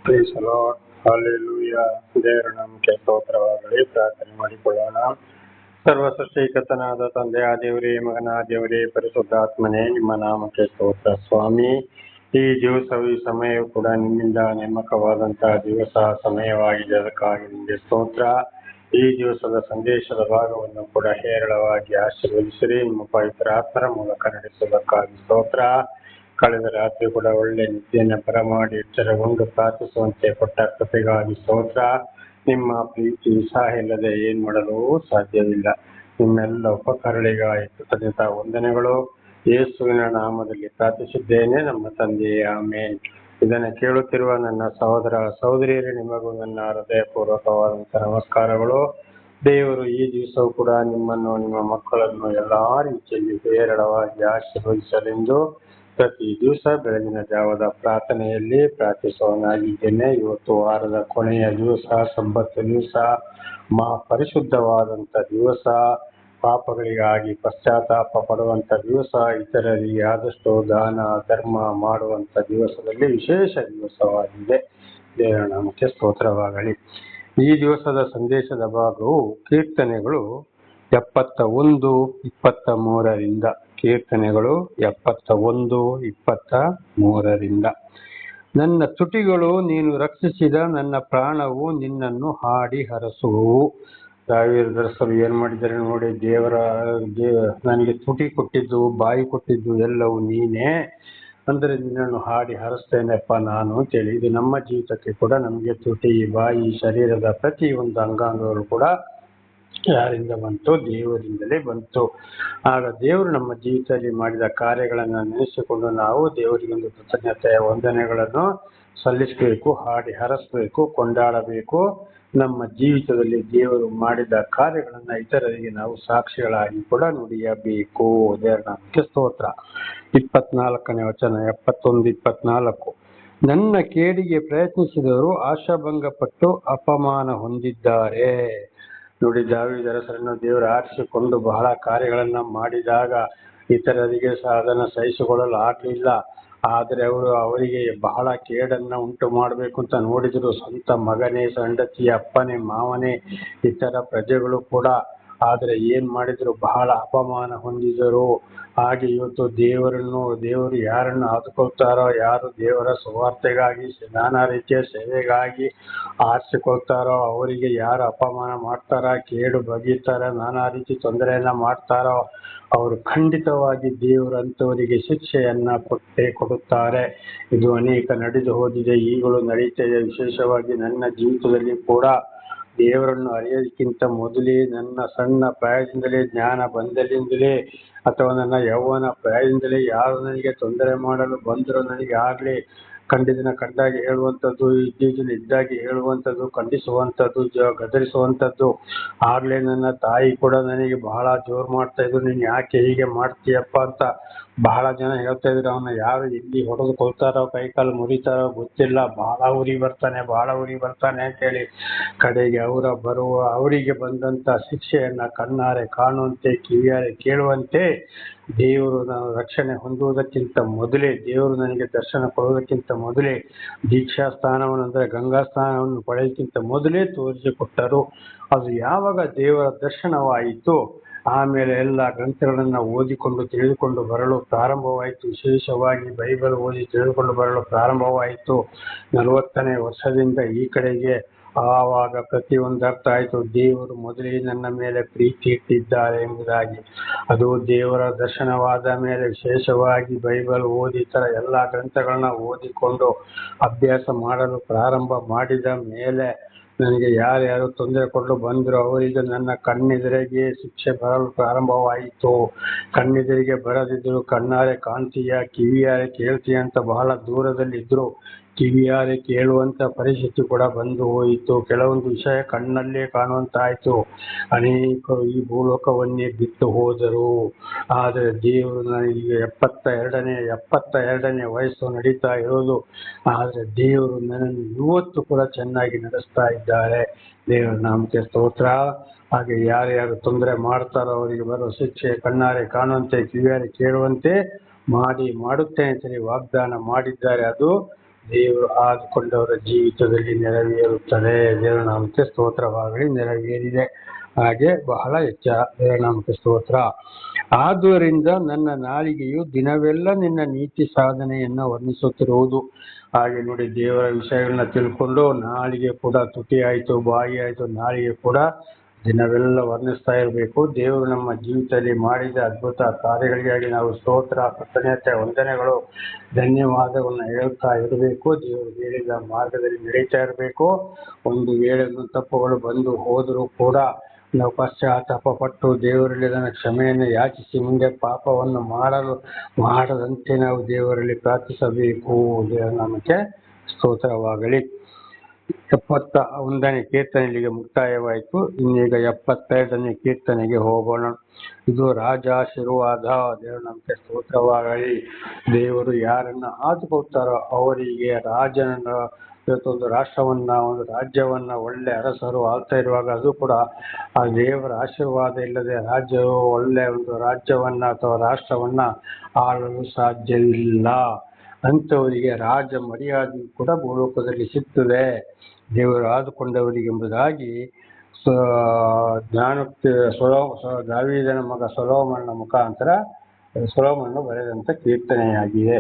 Praise the lord. Hallelujah. ದೇವರ ನಾಮಕ್ಕೆ ಸ್ತೋತ್ರವಾಗಲಿ. ಪ್ರಾರ್ಥನೆ ಮಾಡಿಕೊಳ್ಳೋಣ. ಸರ್ವ ಸೃಷ್ಟಿಕರ್ತನಾದ ತಂದೆಯ ದೇವರೇ, ಮಗನ ದೇವರೇ, ಪರಿಶುದ್ಧಾತ್ಮನೇ, ನಿಮ್ಮ ನಾಮಕ್ಕೆ ಸ್ತೋತ್ರ ಸ್ವಾಮಿ. ಈ ದಿವಸವು ಈ ಸಮಯವು ಕೂಡ ನಿಮ್ಮಿಂದ ನೇಮಕವಾದಂತಹ ದಿವಸ ಸಮಯವಾಗಿದೆ. ಅದಕ್ಕಾಗಿ ನಿಮಗೆ ಸ್ತೋತ್ರ. ಈ ದಿವಸದ ಸಂದೇಶದ ಭಾಗವನ್ನು ಕೂಡ ಹೇರಳವಾಗಿ ಆಶೀರ್ವದಿಸಿರಿ. ನಿಮ್ಮ ಪವಿತ್ರ ಆತ್ಮರ ಮೂಲಕ ನಡೆಸುವುದಕ್ಕಾಗಿ ಸ್ತೋತ್ರ. ಕಳೆದ ರಾತ್ರಿ ಕೂಡ ಒಳ್ಳೆ ನಿದ್ದೆಯನ್ನು ಬರಮಾಡಿ ಎಚ್ಚರಗೊಂಡು ಪ್ರಾರ್ಥಿಸುವಂತೆ ಕೊಟ್ಟ ಕೃಪೆಗಾಗಿ ಸ್ತೋತ್ರ. ನಿಮ್ಮ ಪ್ರೀತಿ ಉತ್ಸಾಹ ಇಲ್ಲದೆ ಏನ್ ಮಾಡಲು ಸಾಧ್ಯವಿಲ್ಲ. ನಿಮ್ಮೆಲ್ಲ ಉಪಕಾರಗಳಿಗಾಗಿ ಕೃತಜ್ಞತಾ ವಂದನೆಗಳು. ಯೇಸುವಿನ ನಾಮದಲ್ಲಿ ಪ್ರಾರ್ಥಿಸಿದ್ದೇನೆ, ನಮ್ಮ ತಂದೆಯೇ, ಆಮೇನ್. ಇದನ್ನು ಕೇಳುತ್ತಿರುವ ನನ್ನ ಸಹೋದರ ಸಹೋದರಿಯರೇ, ನಿಮಗೂ ನನ್ನ ಹೃದಯಪೂರ್ವಕವಾದಂತಹ ನಮಸ್ಕಾರಗಳು. ದೇವರು ಈ ದಿವಸವೂ ಕೂಡ ನಿಮ್ಮನ್ನು, ನಿಮ್ಮ ಮಕ್ಕಳನ್ನು ಎಲ್ಲಾ ರೀತಿಯಲ್ಲಿ ಹೇರಳವಾಗಿ ಆಶೀರ್ವದಿಸಲೆಂದು ಪ್ರತಿ ದಿವಸ ಬೆಳಗಿನ ಜಾವದ ಪ್ರಾರ್ಥನೆಯಲ್ಲಿ ಪ್ರಾರ್ಥಿಸುವನಾಗಿದ್ದೇನೆ. ಇವತ್ತು ವಾರದ ಕೊನೆಯ ದಿವಸ, ಸಬ್ಬತ್ ದಿವಸ, ಪರಿಶುದ್ಧವಾದಂಥ ದಿವಸ, ಪಾಪಗಳಿಗಾಗಿ ಪಶ್ಚಾತ್ತಾಪ ಪಡುವಂಥ ದಿವಸ, ಇತರರಿಗೆ ಆದಷ್ಟು ದಾನ ಧರ್ಮ ಮಾಡುವಂಥ ದಿವಸದಲ್ಲಿ ವಿಶೇಷ ದಿವಸವಾಗಿದೆ. ದೇವರ ನಾಮಕ್ಕೆ ಸ್ತೋತ್ರವಾಗಲಿ. ಈ ದಿವಸದ ಸಂದೇಶದ ಭಾಗವು ಕೀರ್ತನೆಗಳು 71-23 ಕೀರ್ತನೆಗಳು 71-23. ನನ್ನ ತುಟಿಗಳು ನೀನು ರಕ್ಷಿಸಿದ ನನ್ನ ಪ್ರಾಣವು ನಿನ್ನನ್ನು ಹಾಡಿ ಹರಸುವು. ದಾವೀದರಸರು ಏನ್ ಮಾಡಿದ್ದಾರೆ ನೋಡಿ. ನನಗೆ ತುಟಿ ಕೊಟ್ಟಿದ್ದು, ಬಾಯಿ ಕೊಟ್ಟಿದ್ದು ಎಲ್ಲವೂ ನೀನೇ, ಅಂದ್ರೆ ನಿನ್ನನ್ನು ಹಾಡಿ ಹರಸ್ತೇನೆಪ್ಪ ನಾನು ಅಂತೇಳಿ. ಇದು ನಮ್ಮ ಜೀವಿತಕ್ಕೆ ಕೂಡ ನಮಗೆ ತುಟಿ, ಬಾಯಿ, ಶರೀರದ ಪ್ರತಿ ಒಂದು ಅಂಗಾಂಗಗಳು ಕೂಡ ಯಾರಿಂದ ಬಂತು? ದೇವರಿಂದಲೇ ಬಂತು. ಆಗ ದೇವರು ನಮ್ಮ ಜೀವಿತದಲ್ಲಿ ಮಾಡಿದ ಕಾರ್ಯಗಳನ್ನು ನೆನೆಸಿಕೊಂಡು ನಾವು ದೇವರಿಗೊಂದು ಕೃತಜ್ಞತೆಯ ವಂದನೆಗಳನ್ನು ಸಲ್ಲಿಸಬೇಕು, ಹಾಡಿ ಹರಸಬೇಕು, ಕೊಂಡಾಡಬೇಕು. ನಮ್ಮ ಜೀವಿತದಲ್ಲಿ ದೇವರು ಮಾಡಿದ ಕಾರ್ಯಗಳನ್ನು ಇತರರಿಗೆ ನಾವು ಸಾಕ್ಷಿಗಳಾಗಿ ಕೂಡ ನುಡಿಯಬೇಕು. ದೇವರ ನಾಮಕ್ಕೆ ಸ್ತೋತ್ರ. 24ನೇ ವಚನ, 71-24. ನನ್ನ ಕೇಡಿಗೆ ಪ್ರಯತ್ನಿಸಿದವರು ಆಶಾಭಂಗಪಟ್ಟು ಅಪಮಾನ ಹೊಂದಿದ್ದಾರೆ. ನೋಡಿ, ದಾವೀದರಸರನ್ನು ದೇವರು ಆರಿಸಿಕೊಂಡು ಬಹಳ ಕಾರ್ಯಗಳನ್ನ ಮಾಡಿದಾಗ ಇತರರಿಗೆ ಅದನ್ನು ಸಹಿಸಿಕೊಳ್ಳಲು ಆಗಲಿಲ್ಲ. ಆದರೆ ಅವರಿಗೆ ಬಹಳ ಕೇಡನ್ನ ಉಂಟು ಮಾಡಬೇಕು ಅಂತ ನೋಡಿದ್ರು. ಸ್ವಂತ ಮಗನೇ, ಸಂಡತಿ, ಅಪ್ಪನೇ, ಮಾವನೇ, ಇತರ ಪ್ರಜೆಗಳು ಕೂಡ. ಆದರೆ ಏನ್ ಮಾಡಿದ್ರು? ಬಹಳ ಅಪಮಾನ ಹೊಂದಿದರು. ಹಾಗೆ ಇವತ್ತು ದೇವರು ಯಾರನ್ನು ಆದುಕೊಳ್ತಾರೋ, ಯಾರು ದೇವರ ಸುವಾರ್ತೆಗಾಗಿ, ನಾನಾ ರೀತಿಯ ಸೇವೆಗಾಗಿ ಆರಿಸಿಕೊಳ್ತಾರೋ, ಅವರಿಗೆ ಯಾರು ಅಪಮಾನ ಮಾಡ್ತಾರ, ಕೇಡು ಬಗೀತಾರ, ನಾನಾ ರೀತಿ ತೊಂದರೆಯನ್ನ ಮಾಡ್ತಾರೋ, ಅವರು ಖಂಡಿತವಾಗಿ ದೇವರಂತವರಿಗೆ ಶಿಕ್ಷೆಯನ್ನ ಕೊಡುತ್ತಾರೆ. ಇದು ಅನೇಕ ನಡೆದು ಹೋಗಿದೆ, ಈಗಲೂ ನಡೀತಿದೆ. ವಿಶೇಷವಾಗಿ ನನ್ನ ಜೀವಿತದಲ್ಲಿ ಕೂಡ ದೇವರನ್ನು ಅರಿಯೋದಕ್ಕಿಂತ ಮೊದಲೇ, ನನ್ನ ಸಣ್ಣ ಪ್ರಾಯದಿಂದಲೇ, ಜ್ಞಾನ ಬಂದಲಿಂದಲೇ ಅಥವಾ ನನ್ನ ಯೌವನ ಪ್ರಾಯದಿಂದಲೇ ಯಾರು ನನಗೆ ತೊಂದರೆ ಮಾಡಲು ಬಂದರೂ ನನಗೆ ಆಗ್ಲಿ ಕಂಡಾಗಿ ಹೇಳುವಂಥದ್ದು, ಇದ್ದಾಗಿ ಹೇಳುವಂಥದ್ದು, ಖಂಡಿಸುವಂಥದ್ದು, ಗದರಿಸುವಂಥದ್ದು. ಆಗ್ಲೇ ನನ್ನ ತಾಯಿ ಕೂಡ ನನಗೆ ಬಹಳ ಜೋರು ಮಾಡ್ತಾ ಇದ್ರು. ನೀನು ಯಾಕೆ ಹೀಗೆ ಮಾಡ್ತೀಯಪ್ಪ ಅಂತ ಬಹಳ ಜನ ಹೇಳ್ತಾ ಇದ್ರು. ಅವನ್ನ ಯಾರು ಎಲ್ಲಿ ಹೊಡೆದುಕೊಳ್ತಾರೋ, ಕೈಕಾಲು ಮುರಿತಾರೋ ಗೊತ್ತಿಲ್ಲ. ಬಹಳ ಉರಿ ಬರ್ತಾನೆ ಅಂತೇಳಿ ಕಡೆಗೆ ಅವರಿಗೆ ಬಂದಂತ ಶಿಕ್ಷೆಯನ್ನ ಕಣ್ಣಾರೆ ಕಾಣುವಂತೆ, ಕಿವಿಯಾರೆ ಕೇಳುವಂತೆ, ದೇವರು ನಾವು ರಕ್ಷಣೆ ಹೊಂದುವುದಕ್ಕಿಂತ ಮೊದಲೇ, ದೇವರು ನನಗೆ ದರ್ಶನ ಕೊಡುವುದಕ್ಕಿಂತ ಮೊದಲೇ, ದೀಕ್ಷಾ ಸ್ಥಾನವನ್ನು ಅಂದ್ರೆ ಗಂಗಾ ಸ್ಥಾನವನ್ನು ಪಡೆಯೋದಕ್ಕಿಂತ ಮೊದಲೇ ತೋರಿಸಿಕೊಟ್ಟರು. ಅದು ಯಾವಾಗ ದೇವರ ದರ್ಶನವಾಯಿತು, ಆಮೇಲೆ ಎಲ್ಲ ಗ್ರಂಥಗಳನ್ನ ಓದಿಕೊಂಡು ತಿಳಿದುಕೊಂಡು ಬರಲು ಪ್ರಾರಂಭವಾಯಿತು. ವಿಶೇಷವಾಗಿ ಬೈಬಲ್ ಓದಿ ತಿಳಿದುಕೊಂಡು ಬರಲು ಪ್ರಾರಂಭವಾಯಿತು 40ನೇ ವರ್ಷದಿಂದ ಈ ಕಡೆಗೆ. ಆವಾಗ ಪ್ರತಿಯೊಂದು ಅರ್ಥ ಆಯಿತು. ದೇವರು ಮೊದಲೇ ನನ್ನ ಮೇಲೆ ಪ್ರೀತಿ ಇಟ್ಟಿದ್ದಾರೆ ಎಂಬುದಾಗಿ. ಅದು ದೇವರ ದರ್ಶನವಾದ ಮೇಲೆ, ವಿಶೇಷವಾಗಿ ಬೈಬಲ್ ಓದಿ ಎಲ್ಲ ಗ್ರಂಥಗಳನ್ನ ಓದಿಕೊಂಡು ಅಭ್ಯಾಸ ಮಾಡಲು ಪ್ರಾರಂಭ ಮಾಡಿದ ಮೇಲೆ, ನನಗೆ ಯಾರ್ಯಾರು ತೊಂದರೆ ಕೊಡಲು ಬಂದ್ರು ಅವರಿಗೆ ನನ್ನ ಕಣ್ಣೆದುರಿಗೆ ಶಿಕ್ಷೆ ಬರಲು ಪ್ರಾರಂಭವಾಯಿತು. ಕಣ್ಣೆದುರಿಗೆ ಬರದಿದ್ರು, ಕಣ್ಣಾರೆ ಕಾಣ್ತೀಯ, ಕಿವಿಯಾರೆ ಕೇಳ್ತೀಯ ಅಂತ ಬಹಳ ದೂರದಲ್ಲಿದ್ರು, ಕಿವಿಯಾರೆ ಕೇಳುವಂತ ಪರಿಸ್ಥಿತಿ ಕೂಡ ಬಂದು ಹೋಯಿತು. ಕೆಲವೊಂದು ವಿಷಯ ಕಣ್ಣಲ್ಲೇ ಕಾಣುವಂತಾಯ್ತು. ಅನೇಕರು ಈ ಭೂಲೋಕವನ್ನೇ ಬಿಟ್ಟು ಹೋದರು. ಆದರೆ ದೇವರು ನನಗೆ 72ನೇ ವಯಸ್ಸು ನಡೀತಾ ಇರೋದು. ಆದರೆ ದೇವರು ನನ್ನನ್ನು ಇವತ್ತು ಕೂಡ ಚೆನ್ನಾಗಿ ನಡೆಸ್ತಾ ಇದ್ದಾರೆ. ದೇವರ ನಾಮಕ್ಕೆ ಸ್ತೋತ್ರ. ಹಾಗೆ ಯಾರ್ಯಾರು ತೊಂದರೆ ಮಾಡ್ತಾರೋ ಅವರಿಗೆ ಬರೋ ಶಿಕ್ಷೆ ಕಣ್ಣಾರೆ ಕಾಣುವಂತೆ, ಕಿವಿಯಾರೆ ಕೇಳುವಂತೆ ಮಾಡುತ್ತೇನೆ ಅಂತೇಳಿ ವಾಗ್ದಾನ ಮಾಡಿದ್ದಾರೆ. ಅದು ದೇವರು ಆದುಕೊಂಡವರ ಜೀವಿತದಲ್ಲಿ ನೆರವೇರುತ್ತದೆ. ದೇವರ ನಾಮಕ್ಕೆ ಸ್ತೋತ್ರವಾಗಲಿ. ನೆರವೇರಿದೆ, ಹಾಗೆ ಬಹಳ ಹೆಚ್ಚ. ದೇವರ ನಾಮಕ್ಕೆ ಸ್ತೋತ್ರ. ಆದುದರಿಂದ ನನ್ನ ನಾಲಿಗೆಯು ದಿನವೆಲ್ಲ ನಿನ್ನ ನೀತಿ ಸಾಧನೆಯನ್ನು ವರ್ಣಿಸುತ್ತಿರುವುದು. ಹಾಗೆ ನೋಡಿ, ದೇವರ ವಿಷಯಗಳನ್ನ ತಿಳ್ಕೊಂಡು ನಾಲಿಗೆ ಕೂಡ ತುಟಿ ಆಯಿತು, ಬಾಯಿ ಆಯಿತು, ನಾಲಿಗೆ ಕೂಡ ದಿನವೆಲ್ಲ ವರ್ಣಿಸ್ತಾ ಇರಬೇಕು. ದೇವರು ನಮ್ಮ ಜೀವಿತದಲ್ಲಿ ಮಾಡಿದ ಅದ್ಭುತ ಕಾರ್ಯಗಳಿಗಾಗಿ ನಾವು ಸ್ತೋತ್ರ, ಕೃತಜ್ಞತೆ, ವಂದನೆಗಳು, ಧನ್ಯವಾದಗಳನ್ನ ಹೇಳ್ತಾ ಇರಬೇಕು. ದೇವರು ಹೇಳಿದ ಮಾರ್ಗದಲ್ಲಿ ನಡೀತಾ ಇರಬೇಕು. ಒಂದು ವೇಳೆ ತಪ್ಪುಗಳು ಬಂದು ಹೋದರೂ ಕೂಡ ನಾವು ಪಶ್ಚಾತ್ತಾಪ ಪಟ್ಟು ದೇವರಲ್ಲಿ ಅದನ್ನು ಕ್ಷಮೆಯನ್ನು ಯಾಚಿಸಿ ಮುಂದೆ ಪಾಪವನ್ನು ಮಾಡದಂತೆ ನಾವು ದೇವರಲ್ಲಿ ಪ್ರಾರ್ಥಿಸಬೇಕು. ದೇವರ ನಾಮಕ್ಕೆ ಸ್ತೋತ್ರವಾಗಲಿ. 71ನೇ ಕೀರ್ತನೆ ಇಲ್ಲಿಗೆ ಮುಕ್ತಾಯವಾಯಿತು. ಇನ್ನೀಗ 75ನೇ ಕೀರ್ತನೆಗೆ ಹೋಗೋಣ. ಇದು ರಾಜಾಶೀರ್ವಾದ. ದೇವರ ನಾಮಕ್ಕೆ ಸ್ತೋತ್ರವಾಗಲಿ. ದೇವರು ಯಾರನ್ನ ಆದುಕೊಳ್ತಾರೋ ಅವರಿಗೆ ರಾಜನನ್ನು, ಇವತ್ತೊಂದು ರಾಷ್ಟ್ರವನ್ನ, ಒಂದು ರಾಜ್ಯವನ್ನ ಒಳ್ಳೆ ಅರಸರು ಆಳ್ತಾ ಇರುವಾಗ ಅದು ಕೂಡ ಆ ದೇವರ ಆಶೀರ್ವಾದ ಇಲ್ಲದೆ ರಾಜ್ಯವು ಒಳ್ಳೆ ಒಂದು ರಾಜ್ಯವನ್ನ ಅಥವಾ ರಾಷ್ಟ್ರವನ್ನ ಆಳಲು ಸಾಧ್ಯವಿಲ್ಲ. ಅಂಥವರಿಗೆ ರಾಜ ಮರ್ಯಾದೆ ಕೂಡ ಭೂಲೋಕದಲ್ಲಿ ಸಿಗ್ತದೆ, ದೇವರು ಆದುಕೊಂಡವರಿಗೆ ಎಂಬುದಾಗಿ ದಾವೀದನ ಮಗ ಸೊಲೊಮೋನನ ಮುಖಾಂತರ ಸೊಲೊಮೋನನು ಬರೆದಂತ ಕೀರ್ತನೆಯಾಗಿದೆ.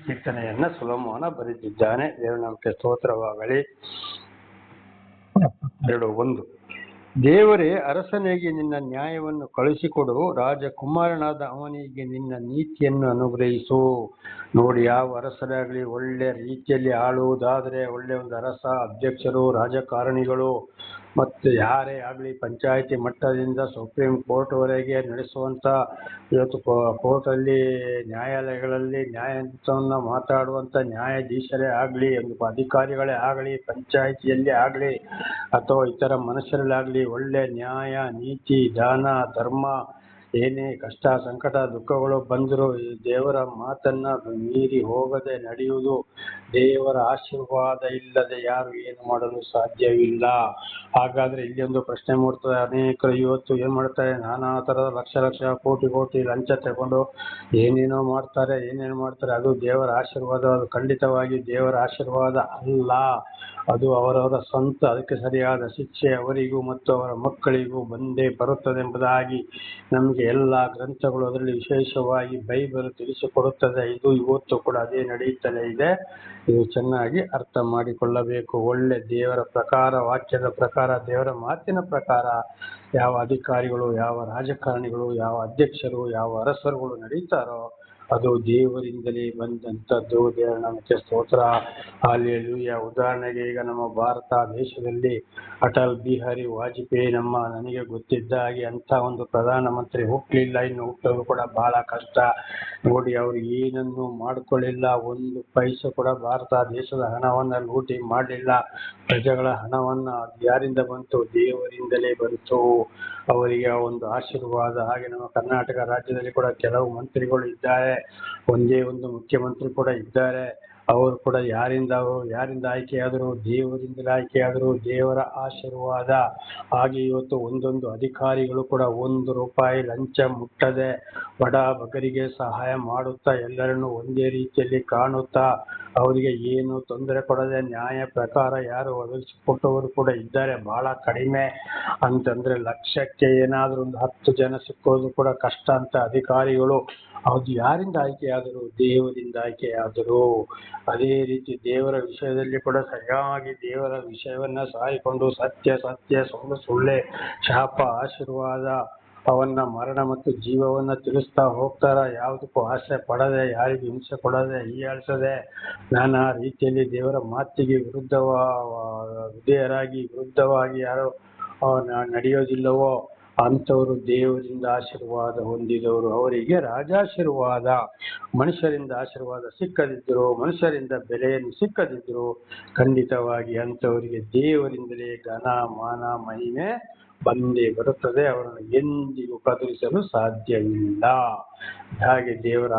ಕೀರ್ತನೆಯನ್ನ ಸೊಲೊಮೋನ ಬರೆದಿದ್ದಾನೆ. ದೇವರ ನಾಮಕ್ಕೆ ಸ್ತೋತ್ರವಾಗಲಿ. 2:1 ದೇವರೇ, ಅರಸನಿಗೆ ನಿನ್ನ ನ್ಯಾಯವನ್ನು ಕಳುಹಿಸಿಕೊಡು, ರಾಜಕುಮಾರನಾದ ಅವನಿಗೆ ನಿನ್ನ ನೀತಿಯನ್ನು ಅನುಗ್ರಹಿಸು. ನೋಡಿ, ಯಾವ ಅರಸರಾಗಲಿ ಒಳ್ಳೆ ರೀತಿಯಲ್ಲಿ ಆಳುವುದಾದರೆ, ಒಳ್ಳೆ ಒಂದು ಅರಸ, ಅಧ್ಯಕ್ಷರು, ರಾಜಕಾರಣಿಗಳು ಮತ್ತು ಯಾರೇ ಆಗಲಿ ಪಂಚಾಯಿತಿ ಮಟ್ಟದಿಂದ ಸುಪ್ರೀಂ ಕೋರ್ಟ್ವರೆಗೆ ನಡೆಸುವಂಥ, ಇವತ್ತು ಕೋರ್ಟಲ್ಲಿ ನ್ಯಾಯಾಲಯಗಳಲ್ಲಿ ನ್ಯಾಯವನ್ನು ಮಾತಾಡುವಂಥ ನ್ಯಾಯಾಧೀಶರೇ ಆಗಲಿ, ಒಂದು ಅಧಿಕಾರಿಗಳೇ ಆಗಲಿ, ಪಂಚಾಯಿತಿಯಲ್ಲಿ ಆಗಲಿ ಅಥವಾ ಇತರ ಮನುಷ್ಯರಲ್ಲಾಗಲಿ ಒಳ್ಳೆ ನ್ಯಾಯ, ನೀತಿ, ದಾನ, ಧರ್ಮ, ಏನೇ ಕಷ್ಟ, ಸಂಕಟ, ದುಃಖಗಳು ಬಂದರೂ ದೇವರ ಮಾತನ್ನ ಮೀರಿ ಹೋಗದೆ ನಡೆಯುವುದು. ದೇವರ ಆಶೀರ್ವಾದ ಇಲ್ಲದೆ ಯಾರು ಏನು ಮಾಡಲು ಸಾಧ್ಯವಿಲ್ಲ. ಹಾಗಾದ್ರೆ ಇಲ್ಲಿ ಒಂದು ಪ್ರಶ್ನೆ ಮೂಡ್ತದೆ. ಅನೇಕರು ಇವತ್ತು ಏನ್ ಮಾಡ್ತಾರೆ, ನಾನಾ ತರದ ಲಕ್ಷ ಕೋಟಿ ಲಂಚ ತಗೊಂಡು ಏನೇನೋ ಮಾಡ್ತಾರೆ. ಅದು ದೇವರ ಆಶೀರ್ವಾದ? ಅದು ಖಂಡಿತವಾಗಿ ದೇವರ ಆಶೀರ್ವಾದ ಅಲ್ಲ. ಅದು ಅವರವರ ಸ್ವಂತ, ಅದಕ್ಕೆ ಸರಿಯಾದ ಶಿಕ್ಷೆ ಅವರಿಗೂ ಮತ್ತು ಅವರ ಮಕ್ಕಳಿಗೂ ಬಂದೇ ಬರುತ್ತದೆ ಎಂಬುದಾಗಿ ನಮಗೆ ಎಲ್ಲ ಗ್ರಂಥಗಳು, ಅದರಲ್ಲಿ ವಿಶೇಷವಾಗಿ ಬೈಬಲ್ ತಿಳಿಸಿಕೊಡುತ್ತದೆ. ಇದು ಇವತ್ತು ಕೂಡ ಅದೇ ನಡೆಯುತ್ತಲೇ ಇದೆ. ಇದು ಚೆನ್ನಾಗಿ ಅರ್ಥ ಮಾಡಿಕೊಳ್ಳಬೇಕು. ಒಳ್ಳೆ ದೇವರ ಪ್ರಕಾರ, ವಾಕ್ಯದ ಪ್ರಕಾರ, ದೇವರ ಮಾತಿನ ಪ್ರಕಾರ ಯಾವ ಅಧಿಕಾರಿಗಳು, ಯಾವ ರಾಜಕಾರಣಿಗಳು, ಯಾವ ಅಧ್ಯಕ್ಷರು, ಯಾವ ಅರಸರುಗಳು ನಡೀತಾರೋ ಅದು ದೇವರಿಂದಲೇ ಬಂದಂಥದ್ದು. ದೇವರ ನಾಮಕ್ಕೆ ಸ್ತೋತ್ರ. ಹಲ್ಲೆಲೂಯಾ. ಉದಾಹರಣೆಗೆ ಈಗ ನಮ್ಮ ಭಾರತ ದೇಶದಲ್ಲಿ ಅಟಲ್ ಬಿಹಾರಿ ವಾಜಪೇಯಿ ನನಗೆ ಗೊತ್ತಿದ್ದ ಹಾಗೆ ಅಂತ ಒಂದು ಪ್ರಧಾನಮಂತ್ರಿ ಹುಟ್ಟಲಿಲ್ಲ. ಇನ್ನು ಹುಟ್ಟೋದು ಕೂಡ ಬಹಳ ಕಷ್ಟ. ನೋಡಿ, ಅವರು ಏನನ್ನು ಮಾಡ್ಕೊಳ್ಳಿಲ್ಲ. ಒಂದು ಪೈಸೆ ಕೂಡ ಭಾರತ ದೇಶದ ಹಣವನ್ನ ಲೂಟಿ ಮಾಡಲಿಲ್ಲ. ಪ್ರಜೆಗಳ ಹಣವನ್ನ ಯಾರಿಂದ ಬಂತು? ದೇವರಿಂದಲೇ ಬಂತು. ಅವರಿಗೆ ಒಂದು ಆಶೀರ್ವಾದ. ಹಾಗೆ ನಮ್ಮ ಕರ್ನಾಟಕ ರಾಜ್ಯದಲ್ಲಿ ಕೂಡ ಕೆಲವು ಮಂತ್ರಿಗಳು ಇದ್ದಾರೆ, ಒಂದೇ ಒಂದು ಮುಖ್ಯಮಂತ್ರಿ ಕೂಡ ಇದ್ದಾರೆ. ಅವರು ಕೂಡ ಯಾರಿಂದ ಆಯ್ಕೆಯಾದರು? ದೇವರಿಂದಲೇ ಆಯ್ಕೆಯಾದರು. ದೇವರ ಆಶೀರ್ವಾದ. ಹಾಗೆ ಇವತ್ತು ಒಂದೊಂದು ಅಧಿಕಾರಿಗಳು ಕೂಡ ₹1 ಲಂಚ ಮುಟ್ಟದೆ ಬಡ ಬಗರಿಗೆ ಸಹಾಯ ಮಾಡುತ್ತಾ, ಎಲ್ಲರನ್ನು ಒಂದೇ ರೀತಿಯಲ್ಲಿ ಕಾಣುತ್ತಾ, ಅವರಿಗೆ ಏನು ತೊಂದರೆ ಕೊಡದೆ ನ್ಯಾಯ ಪ್ರಕಾರ ಯಾರು ಒದಗಿಸಿಕೊಟ್ಟವರು ಕೂಡ ಇದ್ದಾರೆ. ಬಹಳ ಕಡಿಮೆ ಅಂತಂದ್ರೆ ಲಕ್ಷಕ್ಕೆ ಏನಾದ್ರೂ ಒಂದು 10 ಜನ ಸಿಕ್ಕೋದು ಕೂಡ ಕಷ್ಟ ಅಂತ ಅಧಿಕಾರಿಗಳು. ಅದು ಯಾರಿಂದ ಆಯ್ಕೆಯಾದರು? ದೇವರಿಂದ ಆಯ್ಕೆಯಾದರು. ಅದೇ ರೀತಿ ದೇವರ ವಿಷಯದಲ್ಲಿ ಕೂಡ ಸರಿಯಾಗಿ ದೇವರ ವಿಷಯವನ್ನ ಸಾರಿಕೊಂಡು ಸತ್ಯ ಸುಳ್ಳೆ, ಶಾಪ, ಆಶೀರ್ವಾದ, ಅವನ್ನ ಮರಣ ಮತ್ತು ಜೀವವನ್ನ ತಿಳಿಸ್ತಾ ಹೋಗ್ತಾರ. ಯಾವುದಕ್ಕೂ ಆಸೆ ಪಡದೆ, ಯಾರಿಗೂ ಹಿಂಸೆ ಕೊಡದೆ, ಹೀಯಾಳಿಸದೆ, ನಾನಾ ರೀತಿಯಲ್ಲಿ ದೇವರ ಮಾತಿಗೆ ವಿರುದ್ಧವಾಗಿ ಯಾರು ನಡೆಯೋದಿಲ್ಲವೋ ಅಂಥವರು ದೇವರಿಂದ ಆಶೀರ್ವಾದ ಹೊಂದಿದವರು. ಅವರಿಗೆ ರಾಜಾಶೀರ್ವಾದ. ಮನುಷ್ಯರಿಂದ ಆಶೀರ್ವಾದ ಸಿಕ್ಕದಿದ್ದರು, ಮನುಷ್ಯರಿಂದ ಬೆಲೆಯನ್ನು ಸಿಕ್ಕದಿದ್ದರು, ಖಂಡಿತವಾಗಿ ಅಂಥವರಿಗೆ ದೇವರಿಂದಲೇ ಘನ, ಮಾನ, ಮಹಿಮೆ ಬಂದೇ ಬರುತ್ತದೆ, ಅವರನ್ನು ಎಂದಿಗೂ ಕದಲಿಸಲು ಸಾಧ್ಯವಿಲ್ಲ. ಹಾಗೆ ದೇವರ